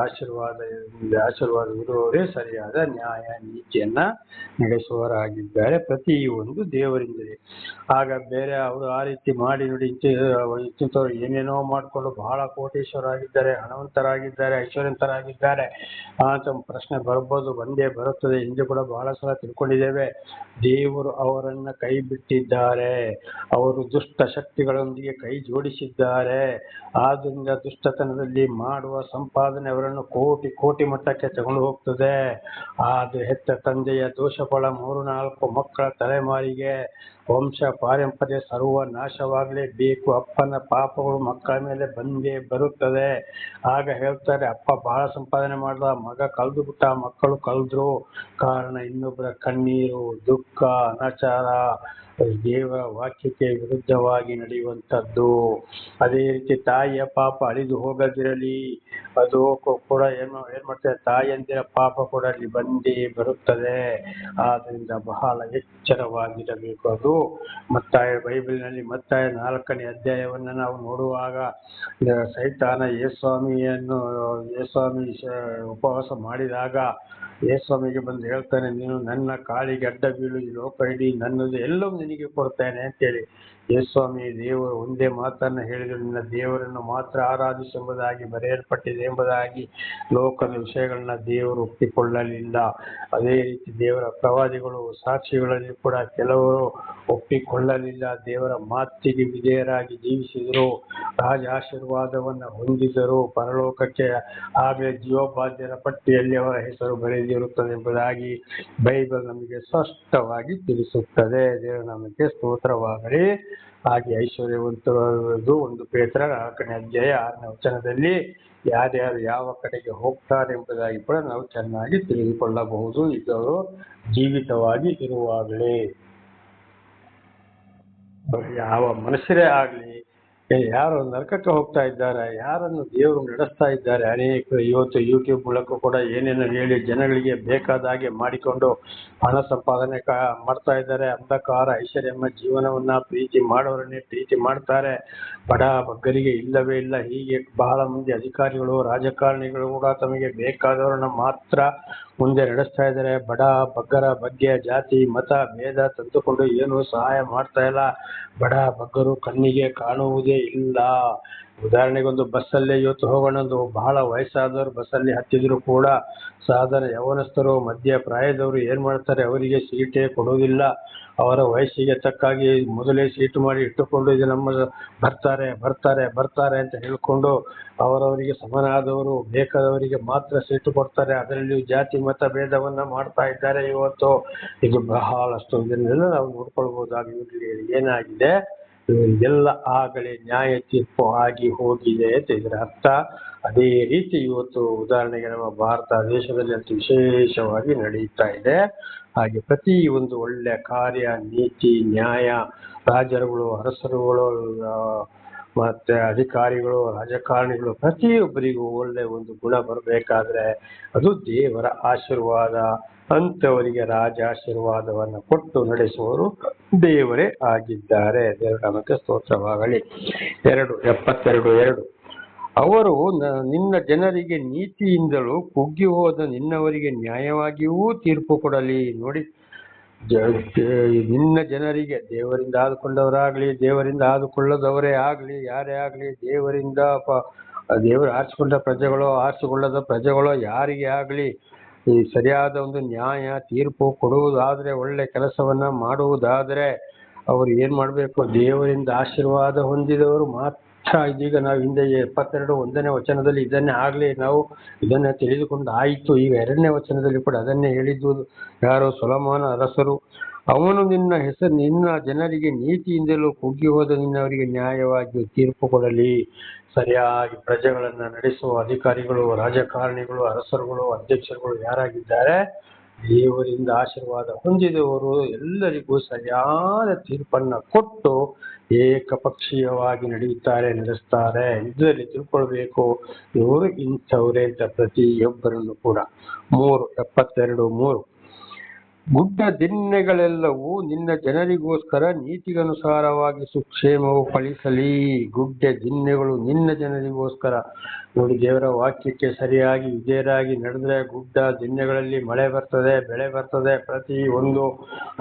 ಆಶೀರ್ವಾದವಿರುವವರೇ ಸರಿಯಾದ ನ್ಯಾಯ ನೀತಿಯನ್ನ ನಡೆಸುವವರಾಗಿದ್ದಾರೆ. ಪ್ರತಿಯೊಂದು ದೇವರಿಂದಲೇ. ಆಗ ಬೇರೆ ಅವರು ಆ ರೀತಿ ಮಾಡಿ ನೋಡಿ ಇಂಥವ್ರು ಏನೇನೋ ಮಾಡಿಕೊಂಡು ಬಹಳ ಕೋಟೇಶ್ವರಾಗಿದ್ದಾರೆ, ಹಣವಂತರಾಗಿದ್ದಾರೆ, ಐಶ್ವರ್ಯವಂತರಾಗಿದ್ದಾರೆ ಅಂತ ಪ್ರಶ್ನೆ ಬರ್ಬೋದು, ಬಂದೇ ಬರುತ್ತದೆ. ಹಿಂದೆ ಕೂಡ ಬಹಳ ಸಲ ತಿಳ್ಕೊಂಡಿದ್ದೇವೆ. ದೇವರು ಅವರನ್ನ ಕೈ ಬಿಟ್ಟಿದ್ದಾರೆ, ಅವರು ದುಷ್ಟ ಶಕ್ತಿಗಳೊಂದಿಗೆ ಕೈ ಜೋಡಿಸಿದ್ದಾರೆ. ಆದ್ದರಿಂದ ದುಷ್ಟತನದಲ್ಲಿ ಮಾಡುವ ಸಂಪಾದನೆ ಅವರನ್ನು ಕೋಟಿ ಮಟ್ಟಕ್ಕೆ ತಗೊಂಡು ಹೋಗ್ತದೆ. ಆದ್ರೆ ಹೆತ್ತ ತಂದೆಯ ದೋಷ ಫಲ 3-4 ಮಕ್ಕಳ ತಲೆಮಾರಿಗೆ ವಂಶ ಪಾರಂಪರ್ಯ ಸರ್ವ ನಾಶವಾಗಲೇಬೇಕು. ಅಪ್ಪನ ಪಾಪಗಳು ಮಕ್ಕಳ ಮೇಲೆ ಬಂದೇ ಬರುತ್ತದೆ. ಆಗ ಹೇಳ್ತಾರೆ, ಅಪ್ಪ ಬಹಳ ಸಂಪಾದನೆ ಮಾಡ್ದ, ಮಗ ಕಳೆದು ಬಿಟ್ಟ, ಮಕ್ಕಳು ಕಳೆದ್ರು. ಕಾರಣ ಇನ್ನೊಬ್ಬರ ಕಣ್ಣೀರು, ದುಃಖ, ಅನಾಚಾರ, ದೇವರ ವಾಕ್ಯಕ್ಕೆ ವಿರುದ್ಧವಾಗಿ ನಡೆಯುವಂಥದ್ದು. ಅದೇ ರೀತಿ ತಾಯಿಯ ಪಾಪ ಅಳಿದು ಹೋಗದಿರಲಿ, ಅದು ಕೂಡ ಏನ್ ಮಾಡ್ತಾರೆ, ತಾಯಿಯಂದಿರ ಪಾಪ ಕೂಡ ಅಲ್ಲಿ ಬಂದೇ ಬರುತ್ತದೆ. ಆದ್ರಿಂದ ಬಹಳ ಎಚ್ಚರವಾಗಿರಬೇಕು. ಅದು ಮತ್ತಾಯ ಬೈಬಲ್ನಲ್ಲಿ ಮತ್ತಾಯ 4ನೇ ಅಧ್ಯಾಯವನ್ನ ನಾವು ನೋಡುವಾಗ ಸೈತಾನ ಯೇಸ್ವಾಮಿ ಉಪವಾಸ ಮಾಡಿದಾಗ ಯೇಸ್ವಾಮಿಗೆ ಬಂದು ಹೇಳ್ತಾನೆ, ನೀನು ನನ್ನ ಕಾಲಿಗೆ ಅಡ್ಡ ಬೀಳು, ಈ ಲೋಕ ಇಡೀ ನನ್ನದು, ಎಲ್ಲವೂ ನಿನಗೆ ಕೊಡ್ತೇನೆ ಅಂತೇಳಿ. ಯೇಸ್ವಾಮಿ ದೇವರು ಒಂದೇ ಮಾತನ್ನ ಹೇಳಿದ್ರು, ನಿನ್ನ ದೇವರನ್ನು ಮಾತ್ರ ಆರಾಧಿಸುವುದಾಗಿ ಬರೆಯಲ್ಪಟ್ಟಿದೆ ಎಂಬುದಾಗಿ. ಲೋಕದ ವಿಷಯಗಳನ್ನ ದೇವರು ಒಪ್ಪಿಕೊಳ್ಳಲಿಲ್ಲ. ಅದೇ ರೀತಿ ದೇವರ ಪ್ರವಾದಿಗಳು, ಸಾಕ್ಷಿಗಳಲ್ಲಿ ಕೂಡ ಕೆಲವರು ಒಪ್ಪಿಕೊಳ್ಳಲಿಲ್ಲ. ದೇವರ ಮಾತಿಗೆ ವಿಧೇಯರಾಗಿ ಜೀವಿಸಿದರು, ರಾಜ ಆಶೀರ್ವಾದವನ್ನ ಹೊಂದಿದರು. ಪರಲೋಕಕ್ಕೆ ಆಗಲೇ ಜೀವೋಪಾಧ್ಯರ ಪಟ್ಟಿಯಲ್ಲಿ ಅವರ ಹೆಸರು ಬರೆದಿರುತ್ತದೆ ಎಂಬುದಾಗಿ ಬೈಬಲ್ ನಮಗೆ ಸ್ಪಷ್ಟವಾಗಿ ತಿಳಿಸುತ್ತದೆ. ದೇವರ ನಾಮಕ್ಕೆ ಸ್ತೋತ್ರವಾಗಲಿ. ಹಾಗೆ ಐಶ್ವರ್ಯವಂತರು 1 ಪೇತ್ರ 4ನೇ ಅಧ್ಯಾಯ 6ನೇ ವಚನದಲ್ಲಿ ಯಾರ್ಯಾರು ಯಾವ ಕಡೆಗೆ ಹೋಗ್ತಾರೆ ಎಂಬುದಾಗಿ ಕೂಡ ನಾವು ಚೆನ್ನಾಗಿ ತಿಳಿದುಕೊಳ್ಳಬಹುದು. ಇದವರು ಜೀವಿತವಾಗಿ ಇರುವಾಗಲೇ. ಯಾವ ಮನುಷ್ಯರೇ ಆಗ್ಲಿ, ಯಾರು ನರಕಕ್ಕೆ ಹೋಗ್ತಾ ಇದ್ದಾರೆ, ಯಾರನ್ನು ದೇವರು ನಡೆಸ್ತಾ ಇದ್ದಾರೆ. ಅನೇಕರು ಇವತ್ತು ಯೂಟ್ಯೂಬ್ ಮೂಲಕ ಕೂಡ ಏನೇನು ಹೇಳಿ ಜನಗಳಿಗೆ ಬೇಕಾದ ಹಾಗೆ ಮಾಡಿಕೊಂಡು ಹಣ ಸಂಪಾದನೆ ಮಾಡ್ತಾ ಇದ್ದಾರೆ. ಅಂಧಕಾರ ಐಶ್ವರ್ಯಮ್ಮ ಜೀವನವನ್ನ ಪ್ರೀತಿ ಮಾಡೋರನ್ನೇ ಪ್ರೀತಿ ಮಾಡ್ತಾರೆ, ಬಡ ಬಗ್ಗರಿಗೆ ಇಲ್ಲವೇ ಇಲ್ಲ. ಹೀಗೆ ಬಹಳ ಮಂದಿ ಅಧಿಕಾರಿಗಳು, ರಾಜಕಾರಣಿಗಳು ಕೂಡ ತಮಗೆ ಬೇಕಾದವರನ್ನ ಮಾತ್ರ ಮುಂದೆ ನಡೆಸ್ತಾ ಇದ್ದಾರೆ. ಬಡ ಬಗ್ಗರ ಬಗ್ಗೆ ಜಾತಿ ಮತ ಭೇದ ತಂದುಕೊಂಡು ಏನು ಸಹಾಯ ಮಾಡ್ತಾ ಇಲ್ಲ. ಬಡ ಬಗ್ಗರು ಕಣ್ಣಿಗೆ ಕಾಣುವುದೇ ಇಲ್ಲ. ಉದಾಹರಣೆಗೊಂದು ಬಸ್ಸಲ್ಲೇ ಇವತ್ತು ಹೋಗೋಣ, ಒಂದು ಬಹಳ ವಯಸ್ಸಾದವರು ಬಸ್ಸಲ್ಲಿ ಹತ್ತಿದ್ರು ಕೂಡ ಸಾಧಾರಣ ಯವನಸ್ಥರು, ಮಧ್ಯ ಪ್ರಾಯದವರು ಏನ್ ಮಾಡ್ತಾರೆ, ಅವರಿಗೆ ಸೀಟೇ ಕೊಡುವುದಿಲ್ಲ. ಅವರ ವಯಸ್ಸಿಗೆ ತಕ್ಕಾಗಿ ಮೊದಲೇ ಸೀಟು ಮಾಡಿ ಇಟ್ಟುಕೊಂಡು ಇದು ನಮ್ಮ ಬರ್ತಾರೆ ಅಂತ ಹೇಳ್ಕೊಂಡು ಅವರವರಿಗೆ ಸಮನಾದವರು ಬೇಕಾದವರಿಗೆ ಮಾತ್ರ ಸೀಟು ಕೊಡ್ತಾರೆ. ಅದರಲ್ಲಿಯೂ ಜಾತಿ ಮತ ಭೇದವನ್ನ ಮಾಡ್ತಾ ಇದ್ದಾರೆ ಇವತ್ತು. ಇದು ಬಹಳಷ್ಟು ಇದನ್ನೆಲ್ಲ ನಾವು ನೋಡ್ಕೊಳ್ಬಹುದಾಗಿ ಏನಾಗಿದೆ, ಎಲ್ಲ ಆಗಲೇ ನ್ಯಾಯ ತೀರ್ಪು ಆಗಿ ಹೋಗಿದೆ ಅಂತ ಇದರ ಅರ್ಥ. ಅದೇ ರೀತಿ ಇವತ್ತು ಉದಾಹರಣೆಗೆ ನಮ್ಮ ಭಾರತ ದೇಶದಲ್ಲಿ ಅಂತೂ ವಿಶೇಷವಾಗಿ ನಡೆಯುತ್ತಾ ಇದೆ. ಹಾಗೆ ಪ್ರತಿ ಒಂದು ಒಳ್ಳೆ ಕಾರ್ಯ, ನೀತಿ, ನ್ಯಾಯ, ರಾಜರುಗಳು, ಅರಸರುಗಳು, ಮತ್ತೆ ಅಧಿಕಾರಿಗಳು, ರಾಜಕಾರಣಿಗಳು ಪ್ರತಿಯೊಬ್ಬರಿಗೂ ಒಳ್ಳೆ ಒಂದು ಗುಣ ಬರಬೇಕಾದ್ರೆ ಅದು ದೇವರ ಆಶೀರ್ವಾದ. ಅಂತವರಿಗೆ ರಾಜ ಆಶೀರ್ವಾದವನ್ನು ಕೊಟ್ಟು ನಡೆಸುವವರು ದೇವರೇ ಆಗಿದ್ದಾರೆ. ದೇವರ ನಾಮಕ್ಕೆ ಸ್ತೋತ್ರವಾಗಲಿ. 2:72 ಅವರು ನಿನ್ನ ಜನರಿಗೆ ನೀತಿಯಿಂದಲೂ ಕುಗ್ಗಿ ಹೋದ ನಿನ್ನವರಿಗೆ ನ್ಯಾಯವಾಗಿಯೂ ತೀರ್ಪು ಕೊಡಲಿ. ನೋಡಿ, ನಿನ್ನ ಜನರಿಗೆ, ದೇವರಿಂದ ಆದುಕೊಂಡವರಾಗ್ಲಿ, ದೇವರಿಂದ ಆದುಕೊಳ್ಳದವರೇ ಆಗ್ಲಿ, ಯಾರೇ ಆಗ್ಲಿ, ದೇವರು ಆರಿಸಿಕೊಂಡ ಪ್ರಜೆಗಳೋ ಆರಿಸಿಕೊಳ್ಳದ ಪ್ರಜೆಗಳೋ ಯಾರಿಗೆ ಆಗ್ಲಿ, ಈ ಸರಿಯಾದ ಒಂದು ನ್ಯಾಯ ತೀರ್ಪು ಕೊಡುವುದಾದ್ರೆ, ಒಳ್ಳೆ ಕೆಲಸವನ್ನ ಮಾಡುವುದಾದ್ರೆ ಅವರು ಏನ್ ಮಾಡ್ಬೇಕು, ದೇವರಿಂದ ಆಶೀರ್ವಾದ ಹೊಂದಿದವರು ಮಾತ್ರ. ಇದೀಗ ನಾವು ಹಿಂದೆ 72 ವಚನದಲ್ಲಿ ಇದನ್ನೇ ತಿಳಿದುಕೊಂಡು ಆಯಿತು. ಈಗ 2ನೇ ವಚನದಲ್ಲಿ ಕೂಡ ಅದನ್ನೇ ಹೇಳಿದ್ದು. ಯಾರು? ಸೊಲೊಮೋನ ಅರಸರು. ಅವನು ನಿನ್ನ ಜನರಿಗೆ ನೀತಿಯಿಂದಲೂ ಕುಗ್ಗಿ ಹೋದ ನಿನ್ನವರಿಗೆ ನ್ಯಾಯವಾಗಿ ತೀರ್ಪು ಕೊಡಲಿ. ಸರಿಯಾಗಿ ಪ್ರಜೆಗಳನ್ನ ನಡೆಸುವ ಅಧಿಕಾರಿಗಳು, ರಾಜಕಾರಣಿಗಳು, ಅರಸರುಗಳು, ಅಧ್ಯಕ್ಷರುಗಳು ಯಾರಾಗಿದ್ದಾರೆ, ದೇವರಿಂದ ಆಶೀರ್ವಾದ ಹೊಂದಿದವರು ಎಲ್ಲರಿಗೂ ಸರಿಯಾದ ತೀರ್ಪನ್ನ ಕೊಟ್ಟು ಏಕಪಕ್ಷೀಯವಾಗಿ ನಡೆಸ್ತಾರೆ. ಇದರಲ್ಲಿ ತಿಳ್ಕೊಳ್ಬೇಕು, ಇವರು ಇಂಥವ್ರೆ ಅಂತ ಪ್ರತಿಯೊಬ್ಬರನ್ನು ಕೂಡ. 3:72 ಗುಡ್ಡ ದಿನ್ನೆಗಳೆಲ್ಲವೂ ನಿನ್ನ ಜನರಿಗೋಸ್ಕರ ನೀತಿಗನುಸಾರವಾಗಿ ಸುಕ್ಷೇಮವು ಫಲಿಸಲಿ. ಗುಡ್ಡ ದಿನ್ನೆಗಳು ನಿನ್ನ ಜನರಿಗೋಸ್ಕರ. ನೋಡಿ, ದೇವರ ವಾಕ್ಯಕ್ಕೆ ಸರಿಯಾಗಿ ವಿಧೇಯರಾಗಿ ನಡೆದ್ರೆ ಗುಡ್ಡ ದಿನ್ನೆಗಳಲ್ಲಿ ಮಳೆ ಬರ್ತದೆ, ಬೆಳೆ ಬರ್ತದೆ. ಪ್ರತಿ ಒಂದು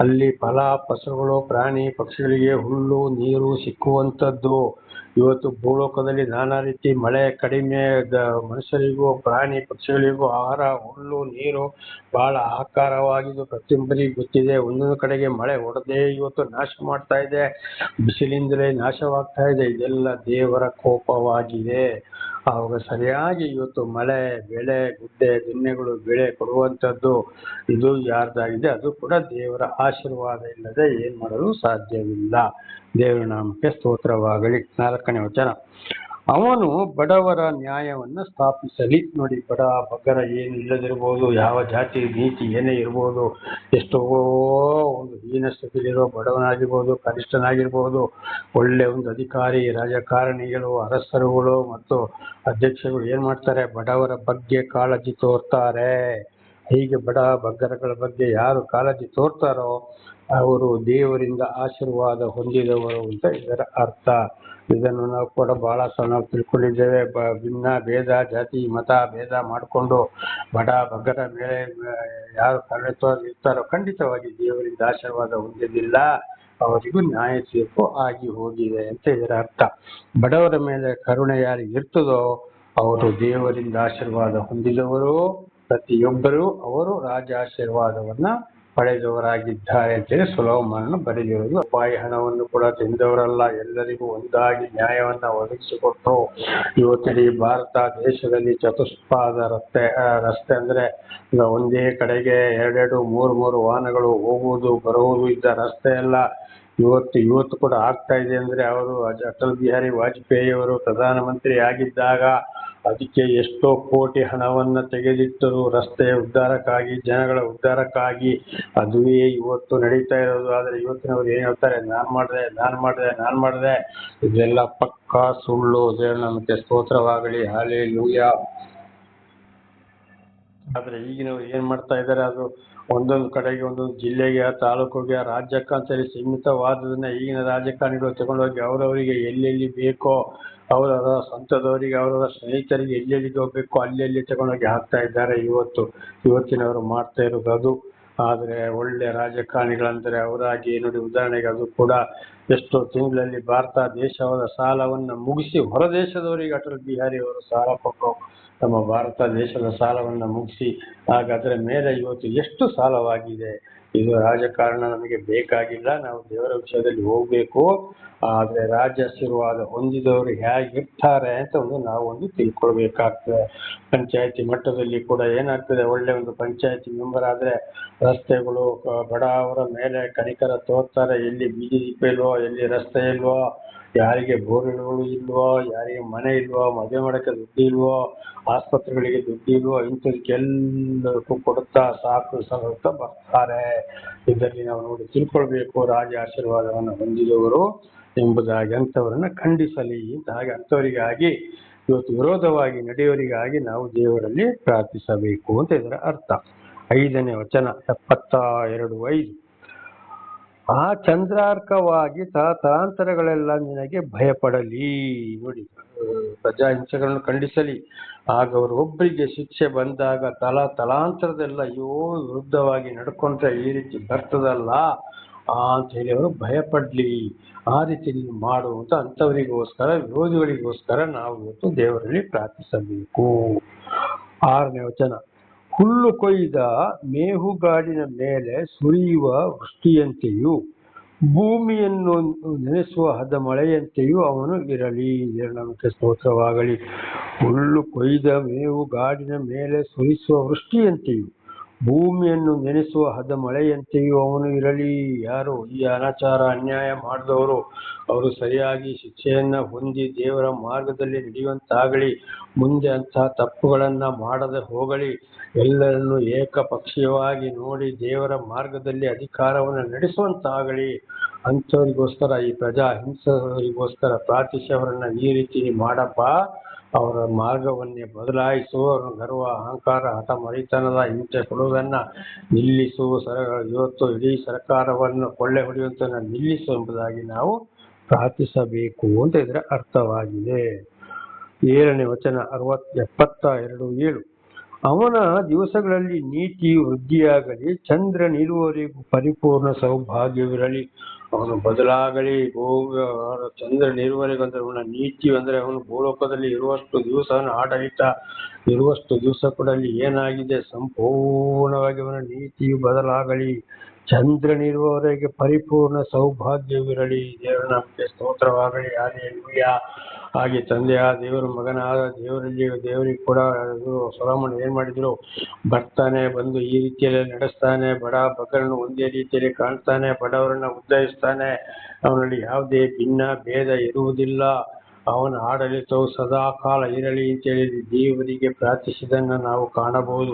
ಅಲ್ಲಿ ಫಲ ಫಸಲುಗಳು, ಪ್ರಾಣಿ ಪಕ್ಷಿಗಳಿಗೆ ಹುಲ್ಲು ನೀರು ಸಿಕ್ಕುವಂಥದ್ದು. ಇವತ್ತು ಭೂಲೋಕದಲ್ಲಿ ನಾನಾ ರೀತಿ ಮಳೆ ಕಡಿಮೆ, ಮನುಷ್ಯರಿಗೂ ಪ್ರಾಣಿ ಪಕ್ಷಿಗಳಿಗೂ ಆಹಾರ ಹುಲ್ಲು ನೀರು ಬಹಳ ಆಕಾರವಾಗಿದ್ದು ಪ್ರತಿಯೊಬ್ಬರಿಗೂ ಗೊತ್ತಿದೆ. ಒಂದೊಂದು ಕಡೆಗೆ ಮಳೆ ಹೊಡೆದೇ ಇವತ್ತು ನಾಶ ಮಾಡ್ತಾ ಇದೆ, ಬಿಸಿಲಿಂದಲೇ ನಾಶವಾಗ್ತಾ ಇದೆ. ಇದೆಲ್ಲ ದೇವರ ಕೋಪವಾಗಿದೆ. ಆವಾಗ ಸರಿಯಾಗಿ ಇವತ್ತು ಮಳೆ ಬೆಳೆ ಗುಡ್ಡೆ ದಿನ್ನೆಗಳು ಬೆಳೆ ಕೊಡುವಂಥದ್ದು ಇದು ಯಾರ್ದಾಗಿದೆ, ಅದು ಕೂಡ ದೇವರ ಆಶೀರ್ವಾದ ಇಲ್ಲದೆ ಏನ್ ಮಾಡಲು ಸಾಧ್ಯವಿಲ್ಲ. ದೇವರ ನಾಮಕ್ಕೆ ಸ್ತೋತ್ರವಾಗಲಿ. 4ನೇ ವಚನ, ಅವನು ಬಡವರ ನ್ಯಾಯವನ್ನ ಸ್ಥಾಪಿಸಲಿ. ನೋಡಿ, ಬಡ ಬಗ್ಗರ ಏನು ಇಲ್ಲದಿರ್ಬೋದು, ಯಾವ ಜಾತಿ ನೀತಿ ಏನೇ ಇರ್ಬೋದು, ಎಷ್ಟೋ ಒಂದು ಹೀನ ಸ್ಥಿತಿಲಿರೋ ಬಡವನಾಗಿರ್ಬೋದು, ಕನಿಷ್ಠನಾಗಿರ್ಬೋದು, ಒಳ್ಳೆ ಒಂದು ಅಧಿಕಾರಿ ರಾಜಕಾರಣಿಗಳು ಅರಸರುಗಳು ಮತ್ತು ಅಧ್ಯಕ್ಷಗಳು ಏನ್ ಮಾಡ್ತಾರೆ, ಬಡವರ ಬಗ್ಗೆ ಕಾಳಜಿ ತೋರ್ತಾರೆ. ಹೀಗೆ ಬಡ ಬಗ್ಗರಗಳ ಬಗ್ಗೆ ಯಾರು ಕಾಳಜಿ ತೋರ್ತಾರೋ ಅವರು ದೇವರಿಂದ ಆಶೀರ್ವಾದ ಹೊಂದಿದವರು ಅಂತ ಇದರ ಅರ್ಥ. ಇದನ್ನು ನಾವು ಕೂಡ ಬಹಳ ನಾವು ತಿಳ್ಕೊಂಡಿದ್ದೇವೆ. ಭಿನ್ನ ಭೇದ ಜಾತಿ ಮತ ಭೇದ ಮಾಡಿಕೊಂಡು ಬಡ ಬಗ್ಗರ ಮೇಲೆ ಯಾರು ಕರುಣೆ ಇರ್ತಾರೋ ಖಂಡಿತವಾಗಿ ದೇವರಿಂದ ಆಶೀರ್ವಾದ ಹೊಂದಿದಿಲ್ಲ, ಅವರಿಗೂ ನ್ಯಾಯ ತೀರ್ಪು ಆಗಿ ಹೋಗಿದೆ ಅಂತ ಇದರ ಅರ್ಥ. ಬಡವರ ಮೇಲೆ ಕರುಣೆ ಯಾರಿಗೆ ಇರ್ತದೋ ಅವರು ದೇವರಿಂದ ಆಶೀರ್ವಾದ ಹೊಂದಿದವರು, ಪ್ರತಿಯೊಬ್ಬರು ಅವರು ರಾಜ ಆಶೀರ್ವಾದವನ್ನ ಪಡೆದವರಾಗಿದ್ದಾರೆ ಅಂತೇಳಿ ಸೊಲೊಮೋನನು ಬರೆದಿರುವುದು. ಅಪಾಯ ಹಣವನ್ನು ಕೂಡ ತಿಂದವರಲ್ಲ, ಎಲ್ಲರಿಗೂ ಒಂದಾಗಿ ನ್ಯಾಯವನ್ನ ಒದಗಿಸಿಕೊಟ್ಟು ಇವತ್ತಿನ ಭಾರತ ದೇಶದಲ್ಲಿ ಚತುಷ್ಪಾದ ರಸ್ತೆ ಅಂದ್ರೆ ಒಂದೇ ಕಡೆಗೆ 2 3 ವಾಹನಗಳು ಹೋಗುವುದು ಬರುವುದು ಇದ್ದ ರಸ್ತೆ ಎಲ್ಲ ಇವತ್ತು ಕೂಡ ಆಗ್ತಾ ಇದೆ. ಅಂದ್ರೆ ಅವರು ಅಟಲ್ ಬಿಹಾರಿ ವಾಜಪೇಯಿ ಅವರು ಪ್ರಧಾನಮಂತ್ರಿ ಆಗಿದ್ದಾಗ ಅದಕ್ಕೆ ಎಷ್ಟೋ ಕೋಟಿ ಹಣವನ್ನ ತೆಗೆದಿಟ್ಟರು ರಸ್ತೆ ಉದ್ಧಾರಕ್ಕಾಗಿ, ಜನಗಳ ಉದ್ಧಾರಕ್ಕಾಗಿ. ಅದುವೇ ಇವತ್ತು ನಡೀತಾ ಇರೋದು. ಆದ್ರೆ ಇವತ್ತಿನವ್ರು ಏನ್ ಹೇಳ್ತಾರೆ, ನಾನ್ ಮಾಡಿದೆ. ಇದೆಲ್ಲ ಪಕ್ಕಾ ಸುಳ್ಳು. ದೇವರ ನಾಮಕ್ಕೆ ಸ್ತೋತ್ರವಾಗಲಿ. ಹಲ್ಲೆಲೂಯಾ. ಆದ್ರೆ ಈಗಿನವ್ರು ಏನ್ ಮಾಡ್ತಾ ಇದ್ದಾರೆ, ಅದು ಒಂದೊಂದು ಕಡೆಗೆ ಒಂದೊಂದು ಜಿಲ್ಲೆಗೆ ತಾಲೂಕಿಗೆ ರಾಜ್ಯಕ್ಕೆ ಅಂತೇಳಿ ಸೀಮಿತವಾದದನ್ನ ಈಗಿನ ರಾಜಕಾರಣಿಗಳು ತಗೊಂಡೋಗಿ ಅವರವರಿಗೆ ಎಲ್ಲೆಲ್ಲಿ ಬೇಕೋ ಅವರವರ ಸ್ವಂತದವರಿಗೆ ಅವರವರ ಸ್ನೇಹಿತರಿಗೆ ಎಲ್ಲೆಲ್ಲಿಗೆ ಹೋಗ್ಬೇಕು ಅಲ್ಲೆಲ್ಲಿ ತಗೊಂಡೋಗಿ ಹಾಕ್ತಾ ಇದ್ದಾರೆ. ಇವತ್ತಿನವರು ಮಾಡ್ತಾ ಇರೋದು ಅದು. ಆದ್ರೆ ಒಳ್ಳೆ ರಾಜಕಾರಣಿಗಳಂದ್ರೆ ಅವರಾಗಿ ನೋಡಿ, ಉದಾಹರಣೆಗೆ ಅದು ಕೂಡ ಎಷ್ಟೋ ತಿಂಗಳಲ್ಲಿ ಭಾರತ ದೇಶದ ಸಾಲವನ್ನ ಮುಗಿಸಿ ಹೊರ ದೇಶದವರಿಗೆ ಅಟಲ್ ಬಿಹಾರಿ ಅವರು ಸಾಲ ಕೊಟ್ಟು ನಮ್ಮ ಭಾರತ ದೇಶದ ಸಾಲವನ್ನ ಮುಗಿಸಿ, ಹಾಗಾದ್ರೆ ಮೇಲೆ ಇವತ್ತು ಎಷ್ಟು ಸಾಲವಾಗಿದೆ. ಇದು ರಾಜಕಾರಣ ನಮಗೆ ಬೇಕಾಗಿಲ್ಲ, ನಾವು ದೇವರ ವಿಷಯದಲ್ಲಿ ಹೋಗ್ಬೇಕು. ಆದ್ರೆ ರಾಜ್ಯ ಆಶೀರ್ವಾದ ಹೊಂದಿದವರು ಹೇಗಿರ್ತಾರೆ ಅಂತ ನಾವು ತಿಳ್ಕೊಳ್ಬೇಕಾಗ್ತದೆ. ಪಂಚಾಯತಿ ಮಟ್ಟದಲ್ಲಿ ಕೂಡ ಏನಾಗ್ತದೆ, ಒಳ್ಳೆ ಒಂದು ಪಂಚಾಯತಿ ಮೆಂಬರ್ ಆದ್ರೆ ರಸ್ತೆಗಳು ಬಡವರ ಮೇಲೆ ಕನಿಕರ ತೋರ್ತಾರೆ. ಎಲ್ಲಿ ಬೀದಿ ದೀಪ ಇಲ್ವೋ, ಎಲ್ಲಿ ರಸ್ತೆ ಇಲ್ವೋ, ಯಾರಿಗೆ ಬೋರ್ವೆಲ್ಗಳು ಇಲ್ವೋ, ಯಾರಿಗೆ ಮನೆ ಇಲ್ವೋ, ಮದುವೆ ಮಾಡಕ್ಕೆ ದುಡ್ಡು ಇಲ್ವೋ, ಆಸ್ಪತ್ರೆಗಳಿಗೆ ದುಡ್ಡು ಇಲ್ವೋ, ಇಂಥದಕ್ಕೆಲ್ಲದಕ್ಕೂ ಕೊಡುತ್ತಾ ಸಾಕು ಬರ್ತಾರೆ. ಇದರಲ್ಲಿ ನಾವು ನೋಡಿ ತಿಳ್ಕೊಳ್ಬೇಕು, ರಾಜ ಆಶೀರ್ವಾದವನ್ನು ಹೊಂದಿದವರು ಎಂಬುದಾಗಿ ಅಂಥವರನ್ನ ಖಂಡಿಸಲಿ ಅಂತ. ಹಾಗೆ ಅಂಥವರಿಗಾಗಿ ಇವತ್ತು ವಿರೋಧವಾಗಿ ನಡೆಯವರಿಗಾಗಿ ನಾವು ದೇವರಲ್ಲಿ ಪ್ರಾರ್ಥಿಸಬೇಕು ಅಂತ ಇದರ ಅರ್ಥ. 5ನೇ ವಚನ 72:5, ಆ ಚಂದ್ರಾರ್ಕವಾಗಿ ತಲಾಂತರಗಳೆಲ್ಲ ನಿನಗೆ ಭಯಪಡಲಿ. ನೋಡಿ, ಪ್ರಜಾಹಿಂಸೆಗಳನ್ನು ಖಂಡಿಸಲಿ. ಆಗ ಅವರು ಒಬ್ಬರಿಗೆ ಶಿಕ್ಷೆ ಬಂದಾಗ ತಲಾಂತರದೆಲ್ಲ ವಿರುದ್ಧವಾಗಿ ನಡ್ಕೊಂಡ್ರೆ ಈ ರೀತಿ ಬರ್ತದಲ್ಲ ಅಂತ ಹೇಳಿ ಅವರು ಭಯಪಡ್ಲಿ. ಆ ರೀತಿ ನೀವು ಮಾಡುವಂತ ಅಂಥವರಿಗೋಸ್ಕರ, ವಿರೋಧಿಗಳಿಗೋಸ್ಕರ ನಾವು ಇವತ್ತು ದೇವರಲ್ಲಿ ಪ್ರಾರ್ಥಿಸಬೇಕು. 6ನೇ ವಚನ, ಹುಲ್ಲು ಕೊಯ್ದ ಮೇಹುಗಾಡಿನ ಮೇಲೆ ಸುರಿಯುವ ವೃಷ್ಟಿಯಂತೆಯೂ ಭೂಮಿಯನ್ನು ನೆನೆಸುವ ಹದ ಮಳೆಯಂತೆಯೂ ಅವನು ಇರಲಿ. ನಮಗೆ ಸ್ತೋತ್ರವಾಗಲಿ. ಹುಲ್ಲು ಕೊಯ್ದ ಮೇಹುಗಾಡಿನ ಮೇಲೆ ಸುರಿಸುವ ವೃಷ್ಟಿಯಂತೆಯೂ ಭೂಮಿಯನ್ನು ನೆನೆಸುವ ಹದ ಮಳೆಯಂತೆಯೂ ಅವನು ಇರಲಿ. ಯಾರು ಈ ಅನಾಚಾರ ಅನ್ಯಾಯ ಮಾಡಿದವರು ಅವರು ಸರಿಯಾಗಿ ಶಿಕ್ಷೆಯನ್ನ ಹೊಂದಿ ದೇವರ ಮಾರ್ಗದಲ್ಲಿ ನಡೆಯುವಂತಾಗಲಿ. ಮುಂದೆ ಅಂತಹ ತಪ್ಪುಗಳನ್ನ ಮಾಡದೆ ಹೋಗಲಿ. ಎಲ್ಲರನ್ನು ಏಕಪಕ್ಷೀಯವಾಗಿ ನೋಡಿ ದೇವರ ಮಾರ್ಗದಲ್ಲಿ ಅಧಿಕಾರವನ್ನು ನಡೆಸುವಂತಾಗಲಿ. ಅಂಥವರಿಗೋಸ್ಕರ, ಈ ಪ್ರಜಾ ಹಿಂಸರಿಗೋಸ್ಕರ ಪ್ರಾರ್ಥಿಸಿ ಅವರನ್ನ ಈ ರೀತಿ ಮಾಡಪ್ಪ, ಅವರ ಮಾರ್ಗವನ್ನೇ ಬದಲಾಯಿಸು, ಅವರ ಗರ್ವ ಅಹಂಕಾರ ಹಠ ಮರಿತನದ ಹಿಂಸೆ ಕೊಡುವುದನ್ನ ನಿಲ್ಲಿಸು, ಇವತ್ತು ಇಡೀ ಸರ್ಕಾರವನ್ನು ಕೊಳ್ಳೆ ಹೊಡೆಯುವಂತ ನಿಲ್ಲಿಸು ಎಂಬುದಾಗಿ ನಾವು ಪ್ರಾರ್ಥಿಸಬೇಕು ಅಂತ ಇದರ ಅರ್ಥವಾಗಿದೆ. 7ನೇ ವಚನ 72:7. ಅವನ ದಿವಸಗಳಲ್ಲಿ ನೀತಿ ವೃದ್ಧಿಯಾಗಲಿ, ಚಂದ್ರ ನಿಲ್ಲುವವರೆಗೂ ಪರಿಪೂರ್ಣ ಸೌಭಾಗ್ಯವಿರಲಿ. ಅವನು ಬದಲಾಗಲಿ, ಚಂದ್ರ ನಿಲ್ಲುವವರೆಗೂ ಅಂದ್ರೆ ಅವನ ನೀತಿ ಅಂದ್ರೆ ಅವನು ಭೂಲೋಕದಲ್ಲಿ ಇರುವಷ್ಟು ದಿವಸ, ಅವನ ಆಡಳಿತ ಇರುವಷ್ಟು ದಿವಸ ಕೂಡ ಅಲ್ಲಿ ಏನಾಗಿದೆ, ಸಂಪೂರ್ಣವಾಗಿ ಅವನ ನೀತಿಯು ಬದಲಾಗಲಿ, ಚಂದ್ರನಿರುವವರೆಗೆ ಪರಿಪೂರ್ಣ ಸೌಭಾಗ್ಯವಿರಲಿ. ದೇವರ ನಾಮಕ್ಕೆ ಸ್ತೋತ್ರವಾಗಲಿ. ಹಲ್ಲೆಲೂಯಾ. ಹಾಗೆ ತಂದೆಯ ದೇವರು ಮಗನಾದ ದೇವರಿಗೆ ಕೂಡ ಸೊಲೊಮೋನ ಏನ್ ಮಾಡಿದ್ರು, ಬರ್ತಾನೆ, ಬಂದು ಈ ರೀತಿಯಲ್ಲಿ ನಡೆಸ್ತಾನೆ, ಬಡ ಬಗ್ಗರನ್ನು ಒಂದೇ ರೀತಿಯಲ್ಲಿ ಕಾಣ್ತಾನೆ, ಬಡವರನ್ನ ಉದ್ಧರಿಸ್ತಾನೆ, ಅವನಲ್ಲಿ ಯಾವುದೇ ಭಿನ್ನ ಭೇದ ಇರುವುದಿಲ್ಲ, ಅವನ ಆಡಳಿತವು ಸದಾ ಕಾಲ ಇರಲಿ ಅಂತೇಳಿ ದೇವರಿಗೆ ಪ್ರಾರ್ಥಿಸಿದನ್ನ ನಾವು ಕಾಣಬಹುದು.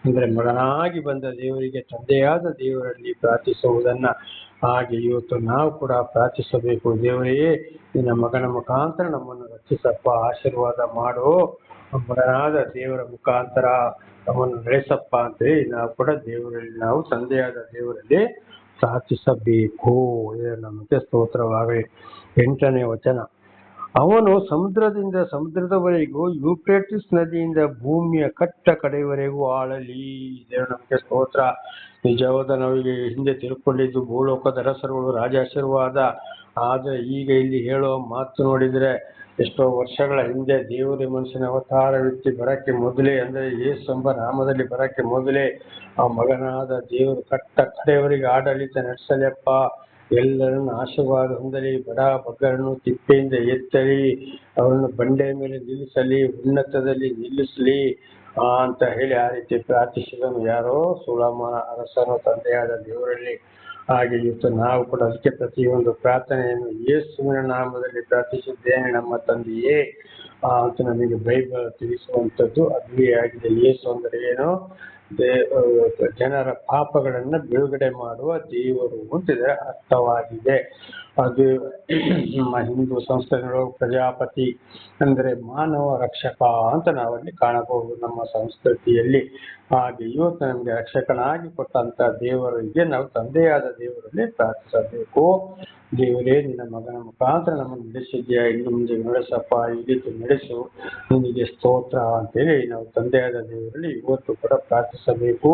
ಅಂದ್ರೆ ಮಗನಾಗಿ ಬಂದ ದೇವರಿಗೆ, ತಂದೆಯಾದ ದೇವರಲ್ಲಿ ಪ್ರಾರ್ಥಿಸುವುದನ್ನ ಹಾಗೆ ಇವತ್ತು ನಾವು ಕೂಡ ಪ್ರಾರ್ಥಿಸಬೇಕು. ದೇವರೇ, ನಿನ್ನ ಮಗನ ಮುಖಾಂತರ ನಮ್ಮನ್ನು ರಕ್ಷಿಸಪ್ಪ, ಆಶೀರ್ವಾದ ಮಾಡು, ಮಗನಾದ ದೇವರ ಮುಖಾಂತರ ನಮ್ಮನ್ನು ನಡೆಸಪ್ಪ ಅಂತೇಳಿ ನಾವು ಕೂಡ ದೇವರಲ್ಲಿ, ನಾವು ತಂದೆಯಾದ ದೇವರಲ್ಲಿ ಪ್ರಾರ್ಥಿಸಬೇಕು. ನಮಗೆ ಸ್ತೋತ್ರವಾಗಲಿ. 8ನೇ ವಚನ. ಅವನು ಸಮುದ್ರದಿಂದ ಸಮುದ್ರದವರೆಗೂ, ಯೂಫ್ರೇಟಿಸ್ ನದಿಯಿಂದ ಭೂಮಿಯ ಕಟ್ಟ ಕಡೆಯವರೆಗೂ ಆಳಲಿ. ದೇವರ ನಮಗೆ ಸ್ತೋತ್ರ. ನಿಜವಾದ ನಾವಿಗೆ ಹಿಂದೆ ತಿಳ್ಕೊಂಡಿದ್ದು ಭೂಲೋಕದ ಅರಸರುಗಳು ರಾಜಾಶೀರ್ವಾದ, ಆದ್ರೆ ಈಗ ಇಲ್ಲಿ ಹೇಳುವ ಮಾತು ನೋಡಿದ್ರೆ, ಎಷ್ಟೋ ವರ್ಷಗಳ ಹಿಂದೆ ದೇವರ ಮನುಷ್ಯನ ಅವತಾರವೆತ್ತಿ ಬರಕ್ಕೆ ಮೊದಲೇ, ಅಂದ್ರೆ ಯೇಸು ಎಂಬ ನಾಮದಲ್ಲಿ ಬರಕ್ಕೆ ಮೊದಲೇ ಆ ಮಗನಾದ ದೇವರು ಕಟ್ಟ ಕಡೆಯವರಿಗೆ ಆಡಳಿತ ನಡೆಸಲಪ್ಪ, ಎಲ್ಲರನ್ನು ಆಶೀರ್ವಾದ ಹೊಂದಲಿ, ಬಡ ಬಗ್ಗರನ್ನು ತಿಪ್ಪೆಯಿಂದ ಎತ್ತಲಿ, ಅವರನ್ನು ಬಂಡೆಯ ಮೇಲೆ ನಿಲ್ಲಿಸಲಿ, ಉನ್ನತದಲ್ಲಿ ನಿಲ್ಲಿಸಲಿ ಅಂತ ಹೇಳಿ ಆ ರೀತಿ ಪ್ರಾರ್ಥಿಸಿದನು. ಯಾರೋ ಸೊಲೊಮೋನ ಅರಸನು ತಂದೆಯಾದ ದೇವರಲ್ಲಿ. ಹಾಗೆ ಇವತ್ತು ನಾವು ಕೂಡ ಅದಕ್ಕೆ ಪ್ರತಿಯೊಂದು ಪ್ರಾರ್ಥನೆಯನ್ನು ಯೇಸುವಿನ ನಾಮದಲ್ಲಿ ಪ್ರಾರ್ಥಿಸಿದ್ದೇನೆ ನಮ್ಮ ತಂದೆಯೇ ಅಂತ ನಮಗೆ ಬೈಬಲ್ ತಿಳಿಸುವಂಥದ್ದು ಅದುವೇ ಆಗಿದೆ. ಯೇಸು ಅಂದ್ರೆ ಏನು? ಜನರ ಪಾಪಗಳನ್ನ ಬಿಡುಗಡೆ ಮಾಡುವ ದೇವರು ಅಂತಿದೆ ಅರ್ಥವಾಗಿದೆ. ಅದು ನಮ್ಮ ಹಿಂದೂ ಸಂಸ್ಕೃತಿಗಳು ಪ್ರಜಾಪತಿ ಅಂದ್ರೆ ಮಾನವ ರಕ್ಷಕ ಅಂತ ನಾವಲ್ಲಿ ಕಾಣಬಹುದು ನಮ್ಮ ಸಂಸ್ಕೃತಿಯಲ್ಲಿ. ಹಾಗೆ ಇವತ್ತು ನಮಗೆ ರಕ್ಷಕನಾಗಿ ಕೊಟ್ಟಂತ ದೇವರಿಗೆ ನಾವು ತಂದೆಯಾದ ದೇವರಲ್ಲಿ ಪ್ರಾರ್ಥಿಸಬೇಕು. ದೇವರೇ, ನಿನ್ನ ಮಗನ ಮುಖಾಂತರ ನಮ್ಮನ್ನು ನಡೆಸಿದ್ಯಾ, ಇನ್ನು ಮುಂದೆ ನಡೆಸಪ್ಪ, ಈ ರೀತಿ ನಡೆಸು, ನಿನಗೆ ಸ್ತೋತ್ರ ಅಂತೇಳಿ ನಾವು ತಂದೆಯಾದ ದೇವರಲ್ಲಿ ಇವತ್ತು ಕೂಡ ಪ್ರಾರ್ಥಿಸಬೇಕು.